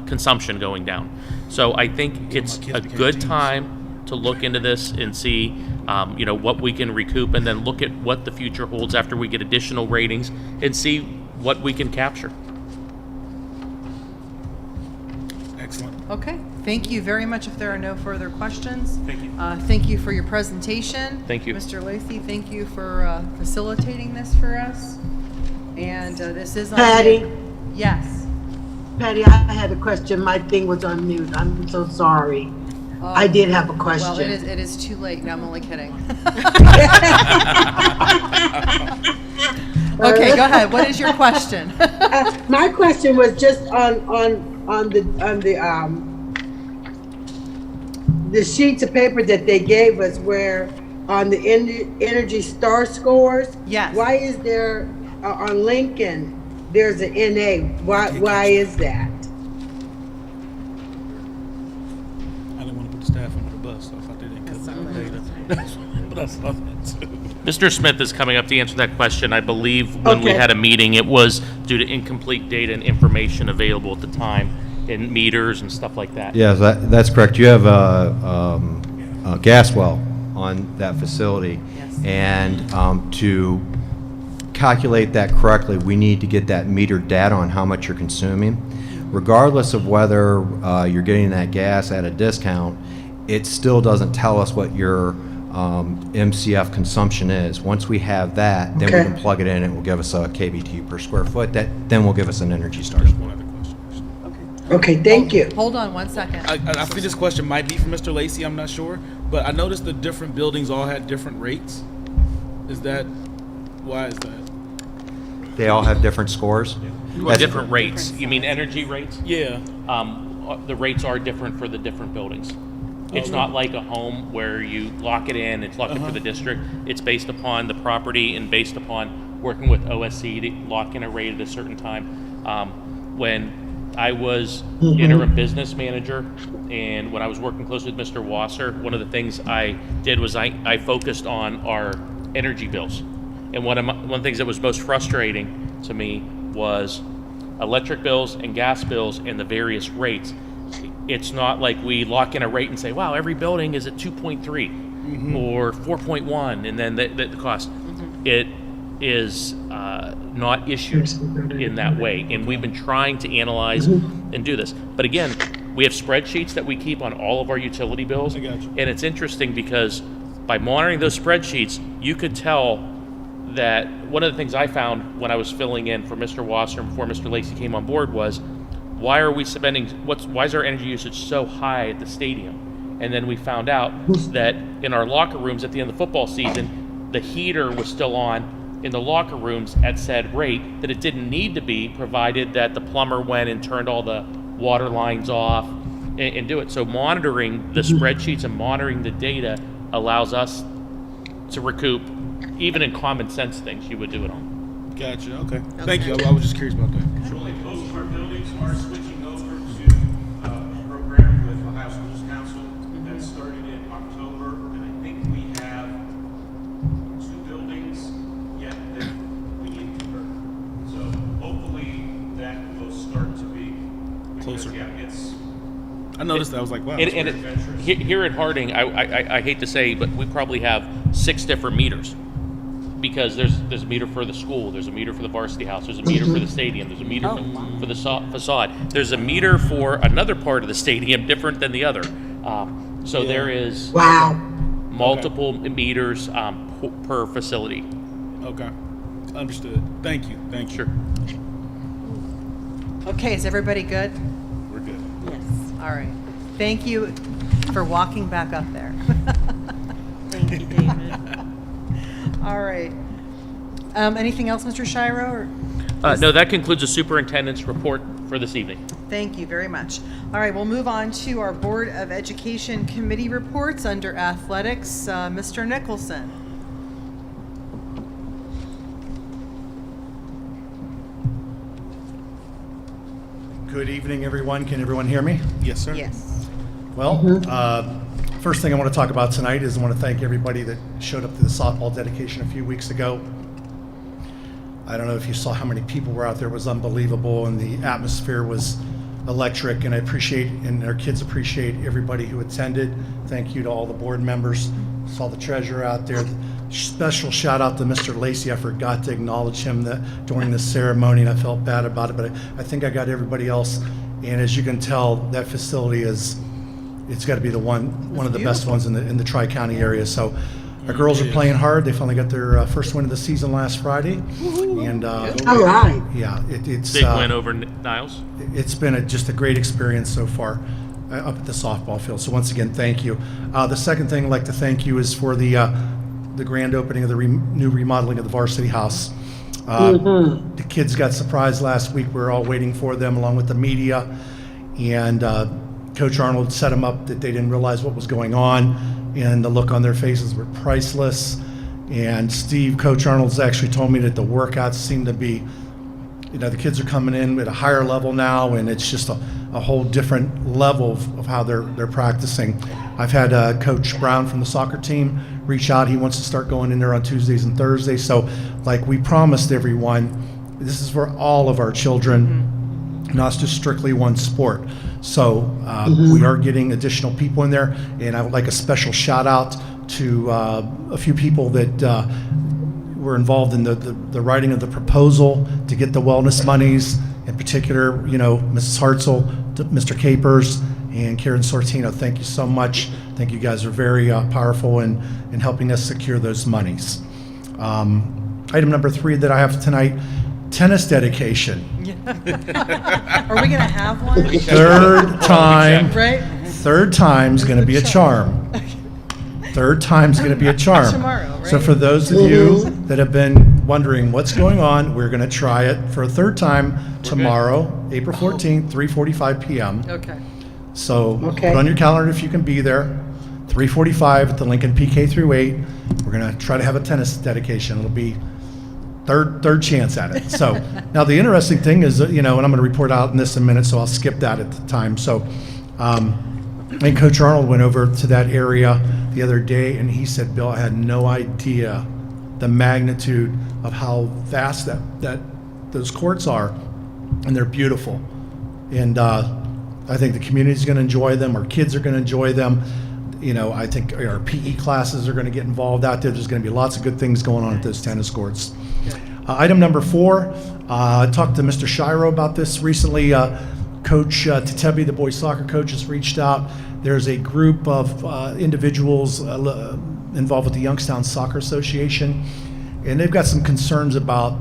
consumption going down. So I think it's a good time to look into this and see what we can recoup, and then look at what the future holds after we get additional ratings and see what we can capture. Excellent. Okay, thank you very much. If there are no further questions. Thank you. Thank you for your presentation. Thank you. Mr. Lacey, thank you for facilitating this for us. And this is on. Patty? Yes. Patty, I had a question. My thing was on mute. I'm so sorry. I did have a question. Well, it is too late. No, I'm only kidding. Okay, go ahead. What is your question? My question was just on the sheets of paper that they gave us, where on the Energy Star scores. Yes. Why is there on Lincoln there's an NA? Why is that? I didn't want to put the staff under the bus, so I thought they didn't cut the data. But I saw that too. Mr. Smith is coming up to answer that question. I believe when we Okay. had a meeting, it was due to incomplete data and information available at the time in meters and stuff like that. Yeah, that's correct. You have a gas well on that facility. Yes. And to calculate that correctly, we need to get that metered data on how much you're consuming. Regardless of whether you're getting that gas at a discount, it still doesn't tell us what your MCF consumption is. Once we have that, then we Okay. can plug it in. It will give us a KBT per square foot. That then will give us an Energy Star score. One other question. Okay, thank you. Hold on one second. I think this question might be for Mr. Lacy, I'm not sure, but I noticed the different buildings all had different rates. Why is that? They all have different scores. That's- Different rates. You mean energy rates? Yeah. The rates are different for the different buildings. It's not like a home where you lock it in, it's locked in for the district. It's based upon the property and based upon working with OSC to lock in a rate at a certain time. When I was interim business manager and when I was working closely with Mr. Wasser, one of the things I did was I focused on our energy bills. And one of the things that was most frustrating to me was electric bills and gas bills and the various rates. It's not like we lock in a rate and say, wow, every building is at 2.3 or 4.1, and then the cost. It is not issued in that way. And we've been trying to analyze and do this. But again, we have spreadsheets that we keep on all of our utility bills. I got you. And it's interesting because by monitoring those spreadsheets, you could tell that one of the things I found when I was filling in for Mr. Wasser and before Mr. Lacy came on board was, why are we spending, why is our energy usage so high at the stadium? And then we found out that in our locker rooms at the end of the football season, the heater was still on in the locker rooms at said rate, that it didn't need to be, provided that the plumber went and turned all the water lines off and do it. So monitoring the spreadsheets and monitoring the data allows us to recoup, even in common sense things, you would do it on. Gotcha. Okay. Thank you. I was just curious about that. Actually, most of our buildings are switching over to a program with Ohio Schools Council that started in October, and I think we have 2 buildings yet that we need to convert. So hopefully that will start to be Closer. Yeah, it's I noticed that. I was like, wow. And, that's and weird. here at Harding, I hate to say, but we probably have 6 different meters. Because there's a meter for the school, there's a meter for the varsity house, there's a meter for the stadium, there's a meter for the facade. There's a meter for another part of the stadium different than the other. So there is Wow. multiple meters per facility. Okay. Understood. Thank you. Thank you. Sure. Okay, is everybody good? We're good. Yes. All right. Thank you for walking back up there. Thank you, David. All right. Anything else, Mr. Shiro? Or? No, that concludes the superintendent's report for this evening. Thank you very much. All right, we'll move on to our Board of Education committee reports under athletics. Mr. Nicholson. Good evening, everyone. Can everyone hear me? Yes, sir. Yes. Well, first thing I want to talk about tonight is I want to thank everybody that showed up to the softball dedication a few weeks ago. I don't know if you saw how many people were out there. It was unbelievable, and the atmosphere was electric, and I appreciate, and our kids appreciate everybody who attended. Thank you to all the board members. Saw the treasurer out there. Special shout out to Mr. Lacy. I forgot to acknowledge him during the ceremony, and I felt bad about it, but I think I got everybody else. And as you can tell, that facility it's got to be one of the best ones in the Tri-County area. So Our girls are playing hard. They finally got their first win of the season last Friday. And All right. yeah, it's Big win over Niles. it's been just a great experience so far up at the softball field. So once again, thank you. The second thing I'd like to thank you is for the grand opening of the new remodeling of the varsity house. The kids got surprised last week. We were all waiting for them along with the media. And Coach Arnold set them up that they didn't realize what was going on. And the look on their faces were priceless. And Coach Arnold's actually told me that the workouts seem to be, the kids are coming in at a higher level now, and it's just a whole different level of how they're practicing. I've had Coach Brown from the soccer team reach out. He wants to start going in there on Tuesdays and Thursdays. So like we promised everyone, this is for all of our children, not just strictly one sport. So we are getting additional people in there, and I would like a special shout out to a few people that were involved in the writing of the proposal to get the wellness monies. In particular, Mrs. Hartzell, Mr. Capers, and Karen Sortino. Thank you so much. I think you guys are very powerful in helping us secure those monies. Item number 3 that I have tonight, tennis dedication. Are we gonna have one? Third time. Right? Third time's going to be a charm. Third time's going to be a charm. Tomorrow, right? So for those of you that have been wondering what's going on, we're going to try it for a third time tomorrow, April 14th, 3:45 p.m. Okay. So Okay. put on your calendar if you can be there. 3:45 at the Lincoln PK through 8. We're going to try to have a tennis dedication. It'll be third chance at it. So now the interesting thing is, and I'm going to report out in this in a minute, so I'll skip that at the time. So I think Coach Arnold went over to that area the other day, and he said, Bill, I had no idea the magnitude of how vast that those courts are, and they're beautiful. And I think the community's going to enjoy them. Our kids are going to enjoy them. I think our PE classes are going to get involved out there. There's going to be lots of good things going on at those tennis courts. Item number 4, I talked to Mr. Shiro about this recently. Coach Tatebi, the boys soccer coach, has reached out. There's a group of individuals involved with the Youngstown Soccer Association, and they've got some concerns about,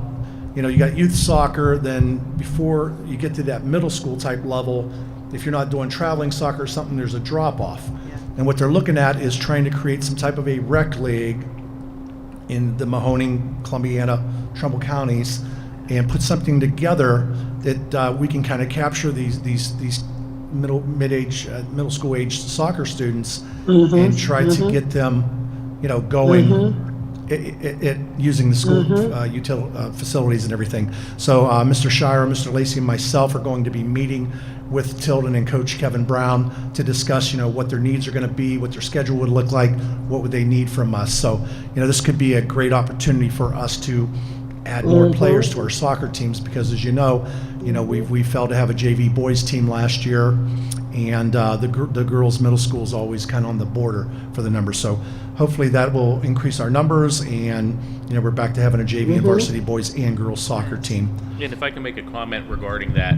you got youth soccer, then before you get to that middle school type level, if you're not doing traveling soccer or something, there's a drop off. Yeah. And what they're looking at is trying to create some type of a rec league in the Mahoning, Columbiana, Trumbull counties, and put something together that we can kind of capture these middle school age soccer students and try to get them, going using the school facilities and everything. So Mr. Shire, Mr. Lacey, and myself are going to be meeting with Tilden and Coach Kevin Brown to discuss, what their needs are going to be, what their schedule would look like, what would they need from us. So, this could be a great opportunity for us to add more players to our soccer teams, because as we failed to have a JV boys team last year, and the girls middle school is always kind of on the border for the numbers. So hopefully that will increase our numbers, and we're back to having a JV and varsity boys and girls soccer team. And if I can make a comment regarding that,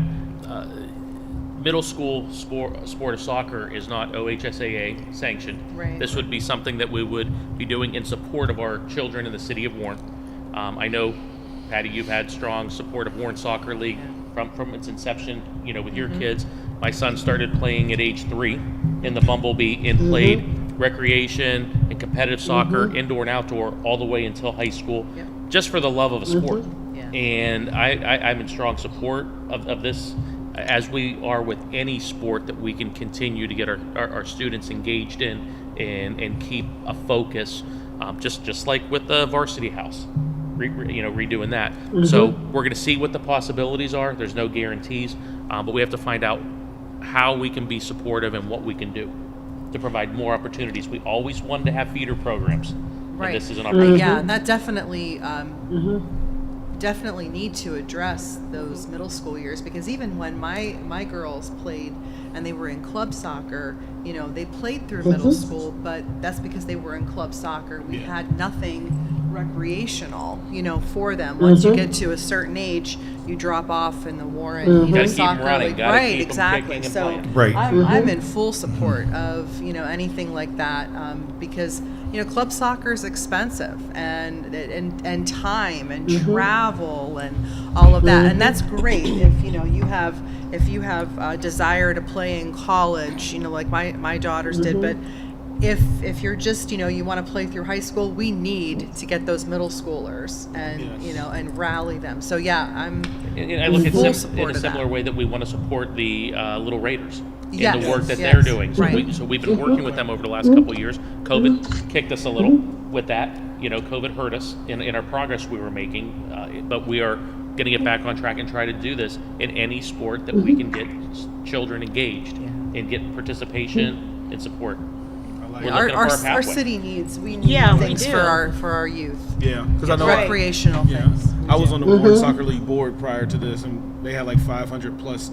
middle school sport of soccer is not OHSAA sanctioned. Right. This would be something that we would be doing in support of our children in the city of Warren. I know, Patty, you've had strong support of Warren Soccer League from its inception, with your kids. My son started playing at age 3 in the Bumblebee and played recreation and competitive soccer, indoor and outdoor, all the way until high school, just for the love of a sport. Yeah. And I'm in strong support of this, as we are with any sport that we can continue to get our students engaged in and keep a focus, just like with the varsity house. Redoing that. So we're going to see what the possibilities are. There's no guarantees, but we have to find out how we can be supportive and what we can do to provide more opportunities. We always wanted to have feeder programs. Right. And this is an opportunity. Yeah, and that definitely need to address those middle school years, because even when my girls played and they were in club soccer, they played through middle school, but that's because they were in club soccer. We had nothing recreational, for them. Once you get to a certain age, you drop off in the Warren Gotta keep 'em soccer running, league. gotta Right, keep 'em exactly. kicking and So playing. Right. I'm in full support of anything like that, because club soccer is expensive, and time and travel and all of that, and that's great if you have a desire to play in college, like my daughters did, but if you're just you want to play through high school, we need to get those middle schoolers and and rally them. So yeah, I'm And I look at full in support a of similar that. way that we want to support the Little Raiders in Yes, the work that yes, they're doing. So, right. so we've been working with them over the last couple of years. COVID kicked us a little with that. COVID hurt us in our progress we were making, but we are going to get back on track and try to do this in any sport that we can get children engaged and get participation and support. We're looking for Our pathway. city needs we Yeah, we things do. for our youth. Yeah, because I know Recreational things. I was on the Warren Soccer League board prior to this, and they had like 500 plus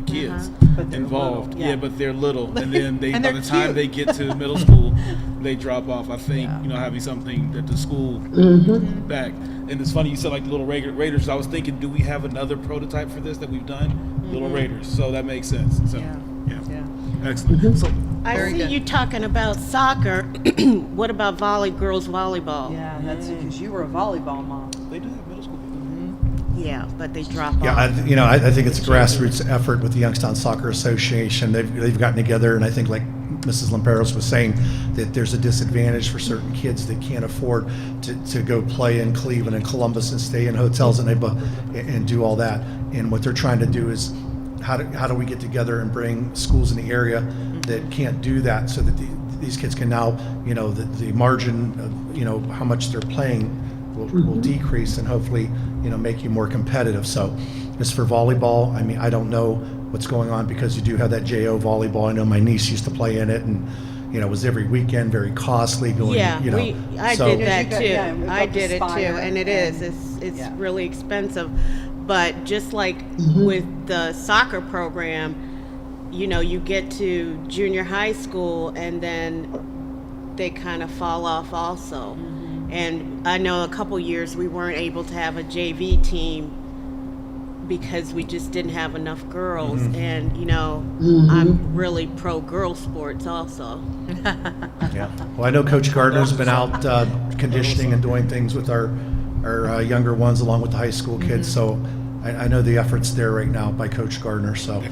kids involved. little, yeah. But they're little, and then And by they're the time cute. they get to middle school, they drop off. I think having something that the school back, and it's funny you said like the Little Raiders. I was thinking, do we have another prototype for this that we've done? Little Raiders. So that makes sense. So Yeah. excellent. So I Very see good. you talking about soccer. What about girls volleyball? Yeah, that's because you were a volleyball mom. they do have middle school. Yeah, but they drop Yeah, off. I think it's a grassroots effort with the Youngstown Soccer Association. They've gotten together, and I think, like Mrs. Lamperos was saying, that there's a disadvantage for certain kids that can't afford to go play in Cleveland and Columbus and stay in hotels and do all that. And what they're trying to do is how do we get together and bring schools in the area that can't do that, so that these kids can now, the margin of, how much they're playing will decrease, and hopefully, make you more competitive. So as for volleyball, I mean, I don't know what's going on, because you do have that JO volleyball. I know my niece used to play in it, and it was every weekend, very costly going. Yeah, I so- did that You got- too. yeah, we I got did it too, Spire and it is. It's yeah. really expensive. But just like with the soccer program, you get to junior high school and then they kind of fall off also. And I know a couple years we weren't able to have a JV team because we just didn't have enough girls. And I'm really pro girl sports also. Yeah. Well, I know Coach Gardner's been out conditioning and doing things with our younger ones, along with the high school kids. So I know the effort's there right now by Coach Gardner. So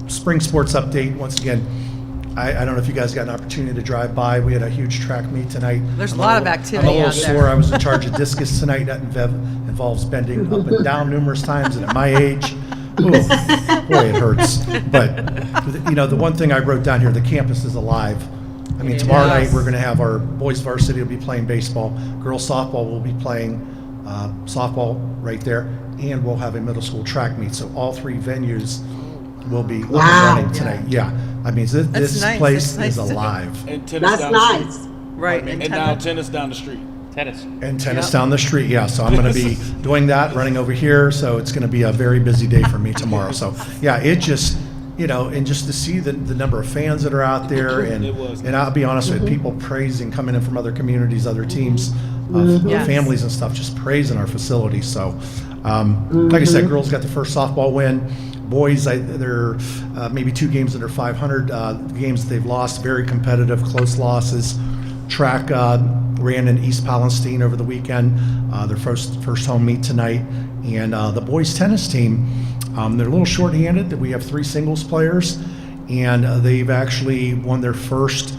spring sports update, once again, I don't know if you guys got an opportunity to drive by. We had a huge track meet tonight. There's a lot of activity I'm a little out there. sore. I was in charge of discus tonight. That involves bending up and down numerous times, and at my age, ooh, boy, it hurts. But the one thing I wrote down here, the campus is alive. I mean, tomorrow night we're going to have our boys varsity will be playing baseball, girls softball will be playing softball right there, and we'll have a middle school track meet. So all three venues will be up and running tonight. Yeah. I mean, this nice. place That's nice is to- alive. And tennis That's down the nice. street. Right. And now tennis down the street. Tennis. And tennis down the street, yeah. So I'm going to be doing that, running over here. So it's going to be a very busy day for me tomorrow. So yeah, it just, and just to see the number of fans that are out there, and It was. and I'll be honest with people praising, coming in from other communities, other teams, of Yes. families and stuff, just praising our facilities. So like I said, girls got the first softball win. Boys, they're maybe 2 games under 500. Games they've lost, very competitive, close losses. Track ran in East Palestine over the weekend, their first home meet tonight. And the boys tennis team, they're a little short-handed. We have 3 singles players, and they've actually won their first.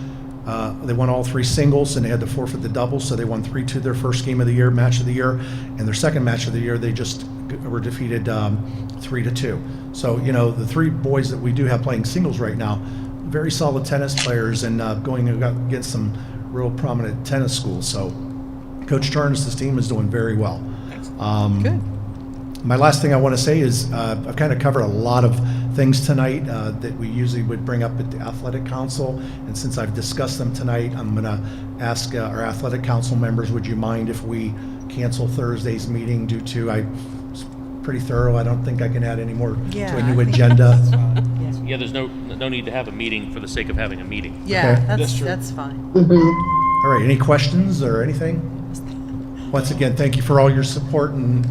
They won all 3 singles, and they had to forfeit the doubles, so they won 3-2 their first game of the year, match of the year. And their second match of the year, they just were defeated 3-2. So, the 3 boys that we do have playing singles right now, very solid tennis players, and going against some real prominent tennis schools. So Coach Turner's team is doing very well. Good. My last thing I want to say is I've kind of covered a lot of things tonight that we usually would bring up at the Athletic Council. And since I've discussed them tonight, I'm going to ask our Athletic Council members, would you mind if we cancel Thursday's meeting due to, it's pretty thorough. I don't think I can add any more to Yeah, a I new think agenda. Yeah, there's no need to have a meeting for the sake of having a meeting. Yeah, Okay. That's true. that's fine. All right, any questions or anything? once again, thank you for all your support and,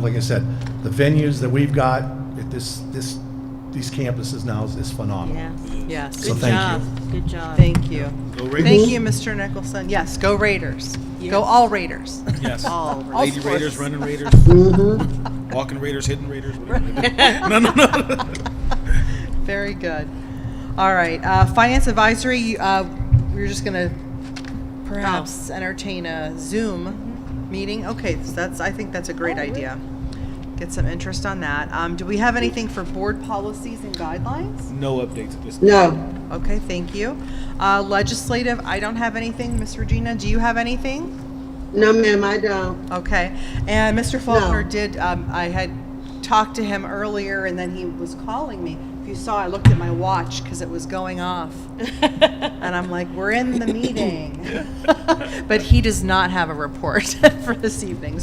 like I said, the venues that we've got at these campuses now is phenomenal. Yes. Yes. So Good thank job. you. Good job. Thank you. Go Raiders. Thank you, Mr. Nicholson. Yes, go Raiders. Yes. Go all Raiders. Yes. All All Lady Raiders, sports. running Raiders, Mm-hmm. walking Raiders, hitting Raiders. No. Very good. All right, Finance Advisory, we're just going to perhaps entertain a Zoom meeting. Okay, so I think that's a great idea. Get some interest on that. Do we have anything for board policies and guidelines? No updates at this time. No, Okay, thank you. Legislative, I don't have anything. Miss Regina, do you have anything? no, ma'am, I don't. Okay, and Mr. Faulkner No. did, I had talked to him earlier and then he was calling me. If you saw, I looked at my watch because it was going off. And I'm like, we're in the meeting. But he does not have a report for this evening,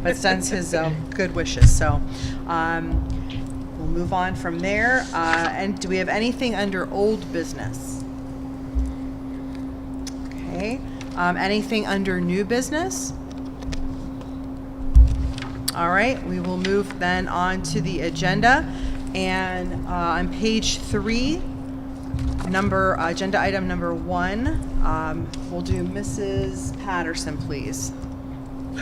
but sends his good wishes. So we'll move on from there. And do we have anything under old business? Okay. Anything under new business? All right, we will move then on to the agenda. And on page 3, agenda item number 1, we'll do Mrs. Patterson, please.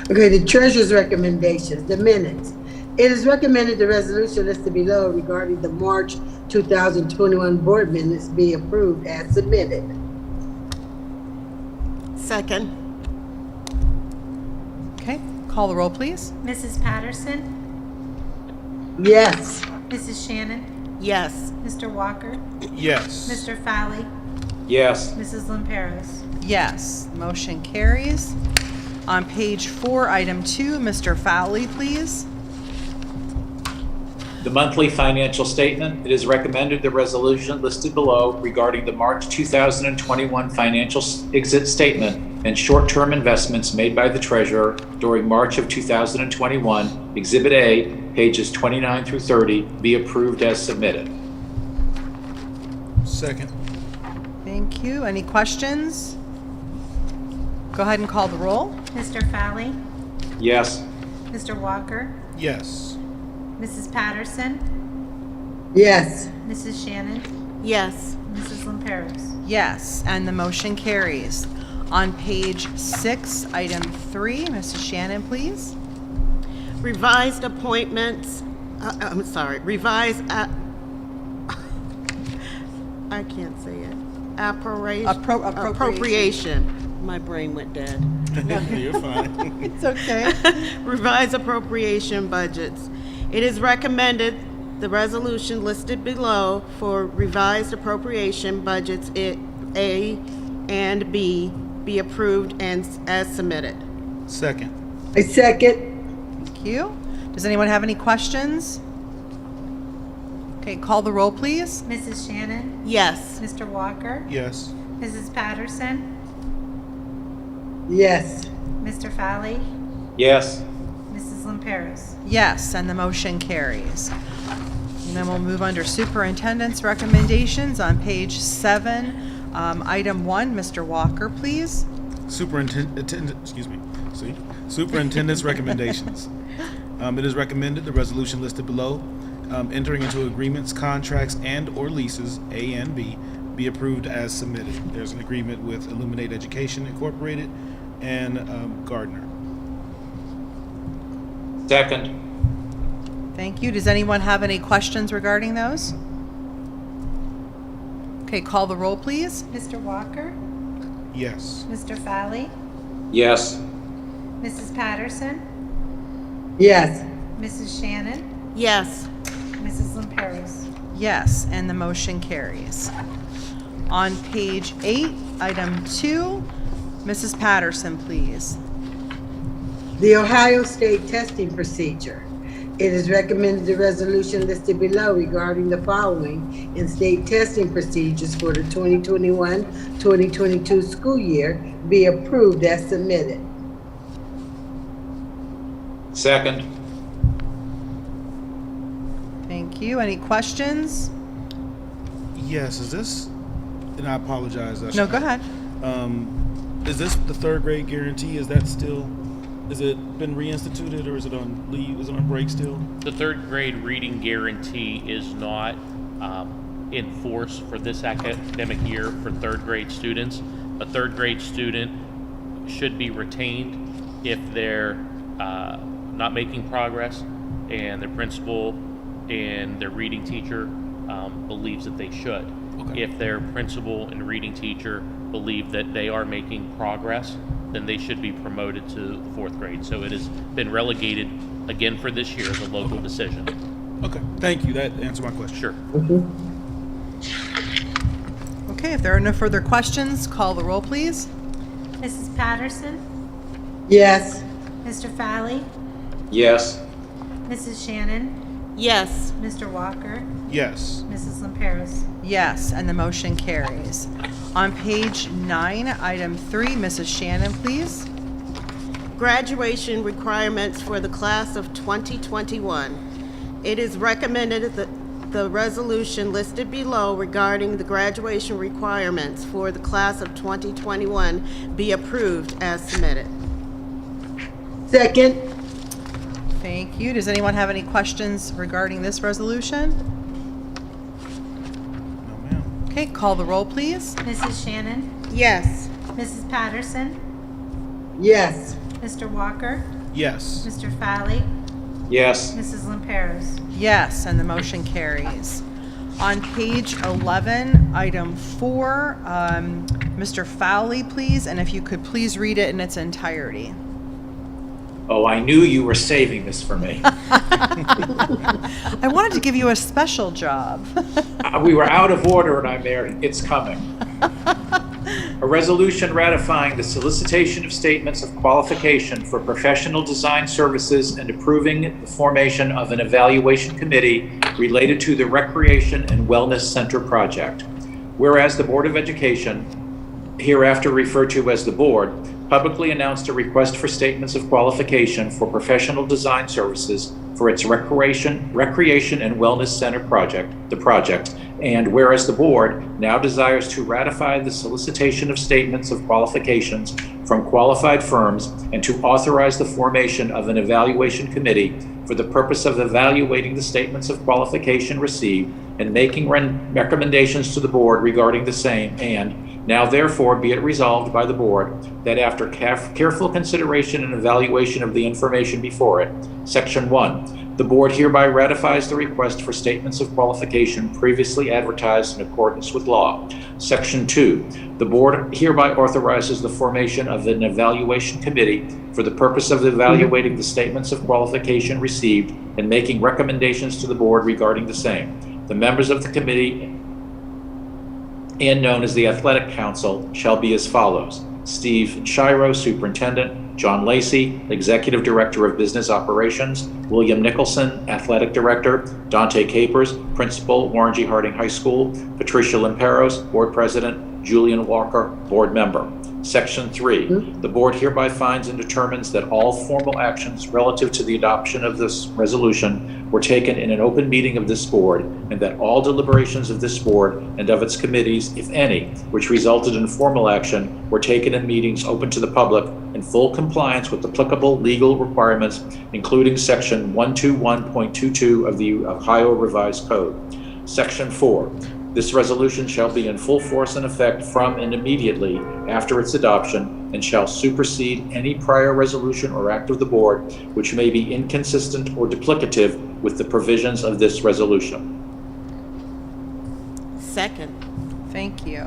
Okay, the treasurer's recommendations, the minutes. It is recommended the resolution listed below regarding the March 2021 board minutes be approved as submitted. Second. Okay, call the roll, please. Mrs. Patterson, Yes. Mrs. Shannon, Yes. Mr. Walker, Yes. Mr. Fowley, Yes. Mrs. Lamperos. Yes, motion carries. On page 4, item 2, Mr. Fowley, please. The monthly financial statement, it is recommended the resolution listed below regarding the March 2021 financial exit statement and short-term investments made by the treasurer during March of 2021, Exhibit A, pages 29 through 30, be approved as submitted. Second. Thank you. Any questions? Go ahead and call the roll. Mr. Fowley, Yes. Mr. Walker, Yes. Mrs. Patterson, Yes. Mrs. Shannon, Yes. Mrs. Lamperos. Yes, and the motion carries. On page 6, item 3, Mrs. Shannon, please. Revised appointments, revised, I can't say it. Appropriation. My brain went dead. You're fine. It's okay. Revised appropriation budgets. It is recommended the resolution listed below for revised appropriation budgets A and B be approved and as submitted. Second. I second. Thank you. Does anyone have any questions? Okay, call the roll, please. Mrs. Shannon, Yes. Mr. Walker, Yes. Mrs. Patterson, Yes. Mr. Fowley, Yes. Mrs. Lamperos. Yes, and the motion carries. And then we'll move under superintendent's recommendations on page 7. Item 1, Mr. Walker, please. Superintendent's recommendations. It is recommended the resolution listed below, entering into agreements, contracts, and/or leases A and B, be approved as submitted. There's an agreement with Illuminate Education Incorporated and Gardner. Second. Thank you. Does anyone have any questions regarding those? Okay, call the roll, please. Mr. Walker, Yes. Mr. Fowley, Yes. Mrs. Patterson, Yes. Mrs. Shannon, Yes. Mrs. Lamperos. Yes, and the motion carries. On page 8, item 2, Mrs. Patterson, please. The Ohio State testing procedure. It is recommended the resolution listed below regarding the following in state testing procedures for the 2021-2022 school year be approved as submitted. Second. Thank you. Any questions? Yes, is this, and I apologize. No, go ahead. Is this the third grade guarantee? Is that still Is it been reinstituted or is it on leave? Is it on break still? The third grade reading guarantee is not in force for this academic year for third grade students. A third grade student should be retained if they're not making progress and their principal and their reading teacher believes that they should. Okay. If their principal and reading teacher believe that they are making progress, then they should be promoted to the fourth grade. So it has been relegated again for this year as a local decision. Okay, thank you. That answered my question. Sure. Okay, if there are no further questions, call the roll, please. Mrs. Patterson, Yes. Mr. Fowley, Yes. Mrs. Shannon, Yes. Mr. Walker, Yes. Mrs. Lamperos. Yes, and the motion carries. On page 9, item 3, Mrs. Shannon, please. Graduation requirements for the class of 2021. It is recommended that the resolution listed below regarding the graduation requirements for the class of 2021 be approved as submitted. Second. Thank you. Does anyone have any questions regarding this resolution? No, ma'am. Okay, call the roll, please. Mrs. Shannon, Yes. Mrs. Patterson, Yes. Mr. Walker, Yes. Mr. Fowley, Yes. Mrs. Lamperos. Yes, and the motion carries. On page 11, item 4, Mr. Fowley, please, and if you could please read it in its entirety. Oh, I knew you were saving this for me. I wanted to give you a special job. We were out of order and I'm there. It's coming. A resolution ratifying the solicitation of statements of qualification for professional design services and approving the formation of an evaluation committee related to the Recreation and Wellness Center project. Whereas the Board of Education, hereafter referred to as the Board, publicly announced a request for statements of qualification for professional design services for its Recreation and Wellness Center project, and whereas the Board now desires to ratify the solicitation of statements of qualifications from qualified firms and to authorize the formation of an evaluation committee for the purpose of evaluating the statements of qualification received and making recommendations to the Board regarding the same, and now therefore be it resolved by the Board that after careful consideration and evaluation of the information before it, Section 1, the Board hereby ratifies the request for statements of qualification previously advertised in accordance with law. Section 2, the Board hereby authorizes the formation of an evaluation committee for the purpose of evaluating the statements of qualification received and making recommendations to the Board regarding the same. The members of the committee, and known as the Athletic Council, shall be as follows: Steve Shiro, Superintendent; John Lacey, Executive Director of Business Operations; William Nicholson, Athletic Director; Dante Capers, Principal, Warren G. Harding High School; Patricia Lamperos, Board President; Julian Walker, Board Member. Section 3, the Board hereby finds and determines that all formal actions relative to the adoption of this resolution were taken in an open meeting of this Board, and that all deliberations of this Board and of its committees, if any, which resulted in formal action, were taken in meetings open to the public in full compliance with applicable legal requirements, including Section 121.22 of the Ohio Revised Code. Section 4, this resolution shall be in full force and effect from and immediately after its adoption, and shall supersede any prior resolution or act of the Board which may be inconsistent or duplicative with the provisions of this resolution. Second. Thank you.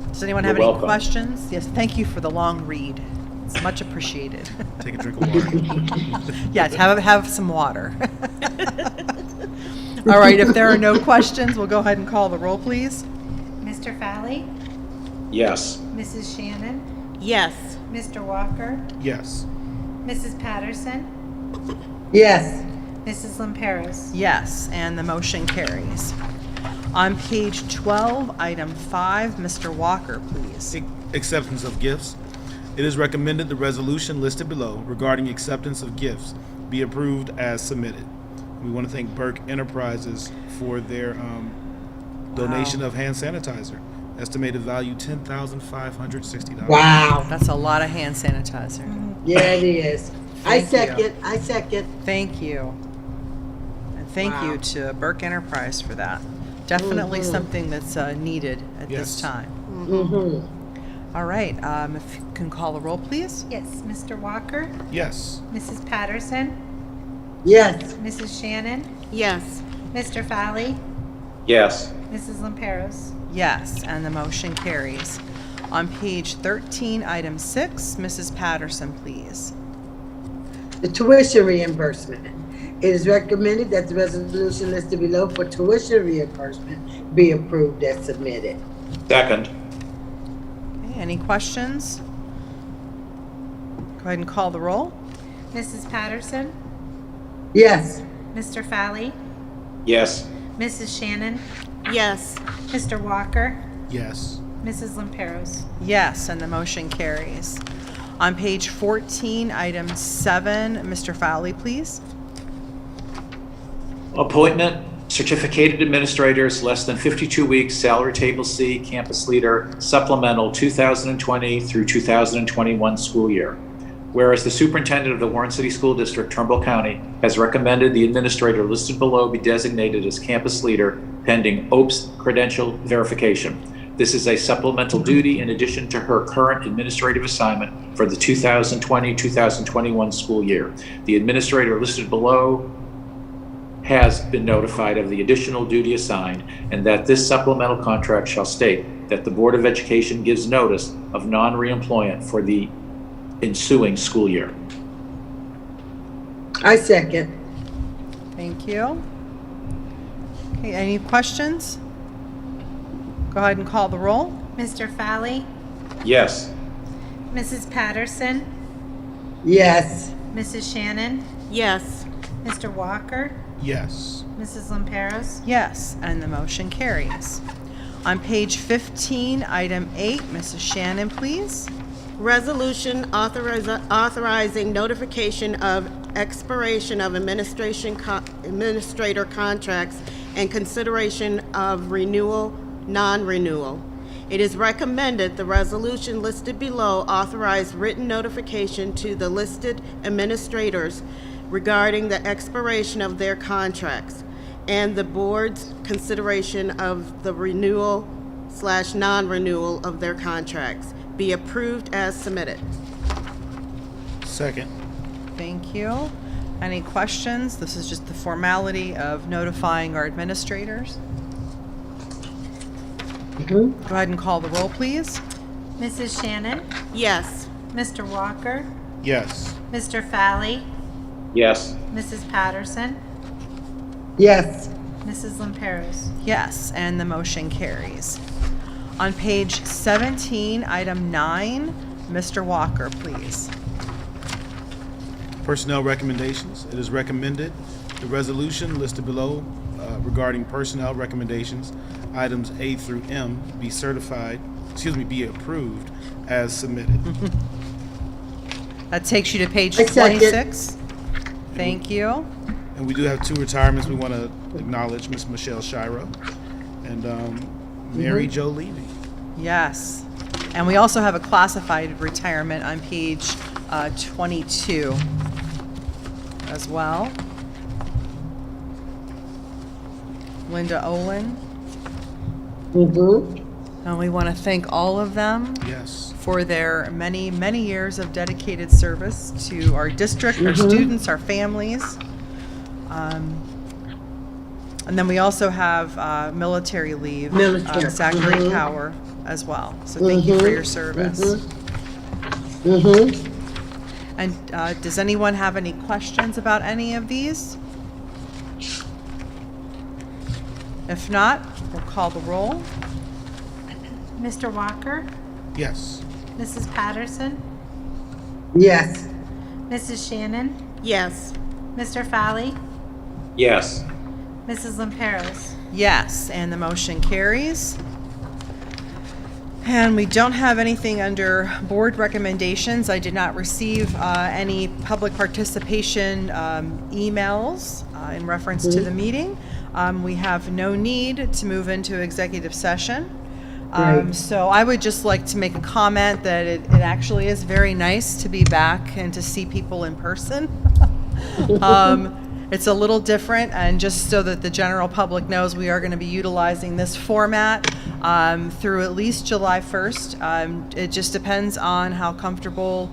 Does anyone You're have any welcome. questions? Yes, thank you for the long read. It's much appreciated. Take a drink of water. Yes, have some water. All right, if there are no questions, we'll go ahead and call the roll, please. Mr. Fowley, Yes. Mrs. Shannon, Yes. Mr. Walker, Yes. Mrs. Patterson, Yes. Mrs. Lamperos. Yes, and the motion carries. On page 12, item 5, Mr. Walker, please. Acceptance of gifts. It is recommended the resolution listed below regarding acceptance of gifts be approved as submitted. We want to thank Burke Enterprises for their donation of hand sanitizer. Estimated value $10,560. Wow. That's a lot of hand sanitizer. Yeah, it is. I Thank you. second. Thank you. And thank you to Burke Enterprise for that. Definitely something that's needed at this Yes. time. Mm-hmm. All right, if you can call the roll, please. Yes, Mr. Walker, Yes. Mrs. Patterson, Yes. Mrs. Shannon, Yes. Mr. Fowley, Yes. Mrs. Lamperos. Yes, and the motion carries. On page 13, item 6, Mrs. Patterson, please. The tuition reimbursement. It is recommended that the resolution listed below for tuition reimbursement be approved as submitted. Second. Okay, any questions? Go ahead and call the roll. Mrs. Patterson, Yes. Mr. Fowley, Yes. Mrs. Shannon, Yes. Mr. Walker, Yes. Mrs. Lamperos. Yes, and the motion carries. On page 14, item 7, Mr. Fowley, please. Appointment, certificated administrators, less than 52 weeks, salary table C, campus leader, supplemental 2020 through 2021 school year. Whereas the superintendent of the Warren City School District, Trumbull County, has recommended the administrator listed below be designated as campus leader pending OPS credential verification. This is a supplemental duty in addition to her current administrative assignment for the 2020-2021 school year. The administrator listed below has been notified of the additional duty assigned, and that this supplemental contract shall state that the Board of Education gives notice of non-reemployment for the ensuing school year. I second. Thank you. Okay, any questions? Go ahead and call the roll. Mr. Fowley, Yes. Mrs. Patterson, Yes. Mrs. Shannon, Yes. Mr. Walker, Yes. Mrs. Lamperos. Yes, and the motion carries. On page 15, item 8, Mrs. Shannon, please. Resolution authorizing notification of expiration of administrator contracts and consideration of renewal, non-renewal. It is recommended the resolution listed below authorize written notification to the listed administrators regarding the expiration of their contracts and the board's consideration of the renewal/non-renewal of their contracts be approved as submitted. Second. Thank you. Any questions? This is just the formality of notifying our administrators. Go ahead and call the roll, please. Mrs. Shannon, Yes. Mr. Walker, Yes. Mr. Fowley, Yes. Mrs. Patterson, Yes. Mrs. Lamperos. Yes, and the motion carries. On page 17, item 9, Mr. Walker, please. Personnel recommendations. It is recommended the resolution listed below regarding personnel recommendations, items A through M, be approved as submitted. That takes you to page I second. 26. Thank you. And we do have 2 retirements we want to acknowledge, Ms. Michelle Shiro and Mary Jo Levy. Yes. And we also have a classified retirement on page 22 as well. Linda Olin. And we want to thank all of them Yes. for their many, many years of dedicated service to our district, our students, our families. And then we also have military leave, Military. Zachary Cower as well. So thank you for your service. And does anyone have any questions about any of these? If not, we'll call the roll. Mr. Walker, Yes. Mrs. Patterson, Yes. Mrs. Shannon, Yes. Mr. Fowley, Yes. Mrs. Lamperos. Yes, and the motion carries. And we don't have anything under board recommendations. I did not receive any public participation emails in reference to the meeting. We have no need to move into executive session. Right. So I would just like to make a comment that it actually is very nice to be back and to see people in person. It's a little different, and just so that the general public knows, we are going to be utilizing this format through at least July 1st. It just depends on how comfortable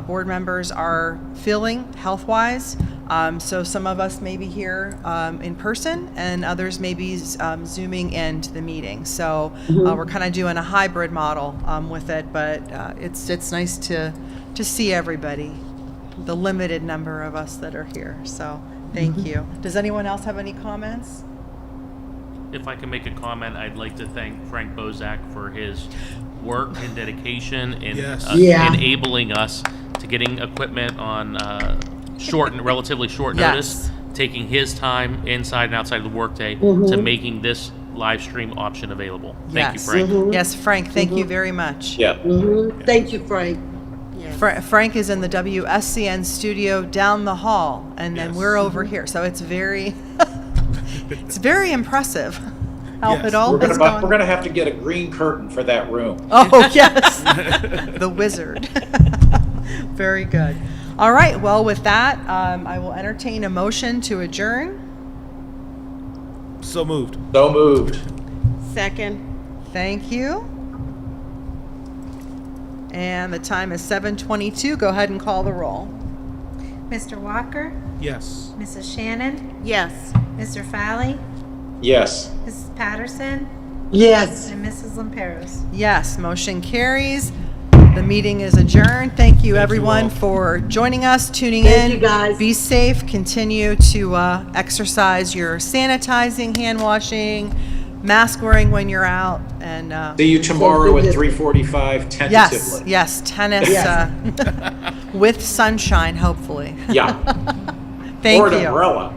board members are feeling health-wise. So some of us may be here in person, and others may be Zooming into the meeting. So we're kind of doing a hybrid model with it, but it's nice to see everybody, the limited number of us that are here. So thank you. Does anyone else have any comments? If I can make a comment, I'd like to thank Frank Bozak for his work and dedication in Yes. Yeah. enabling us to getting equipment on relatively short notice, Yes. taking his time inside and outside of the workday to making this live stream option available. Thank you, Yes. Frank. Yes, Frank, thank you very much. Yeah. Thank you, Frank. Yes. Frank is in the WSCN studio down the hall, and then we're over here. So it's very, it's very impressive how Yes. it all We're is gonna going. have to get a green curtain for that room. Oh, yes, the wizard. Very good. All right, well, with that, I will entertain a motion to adjourn. So moved. So moved. Second. Thank you. And the time is 7:22. Go ahead and call the roll. Mr. Walker, Yes. Mrs. Shannon, Yes. Mr. Fowley, Yes. Mrs. Patterson, Yes. and Mrs. Lamperos. Yes, motion carries. The meeting is adjourned. Thank you, everyone, all. for joining us, tuning Thank in. you, guys. Be safe. Continue to exercise your sanitizing, hand washing, mask wearing when you're out, and See you tomorrow at 3:45 tentatively. yes, tennis with sunshine, hopefully. Yeah. Thank Or an you. umbrella.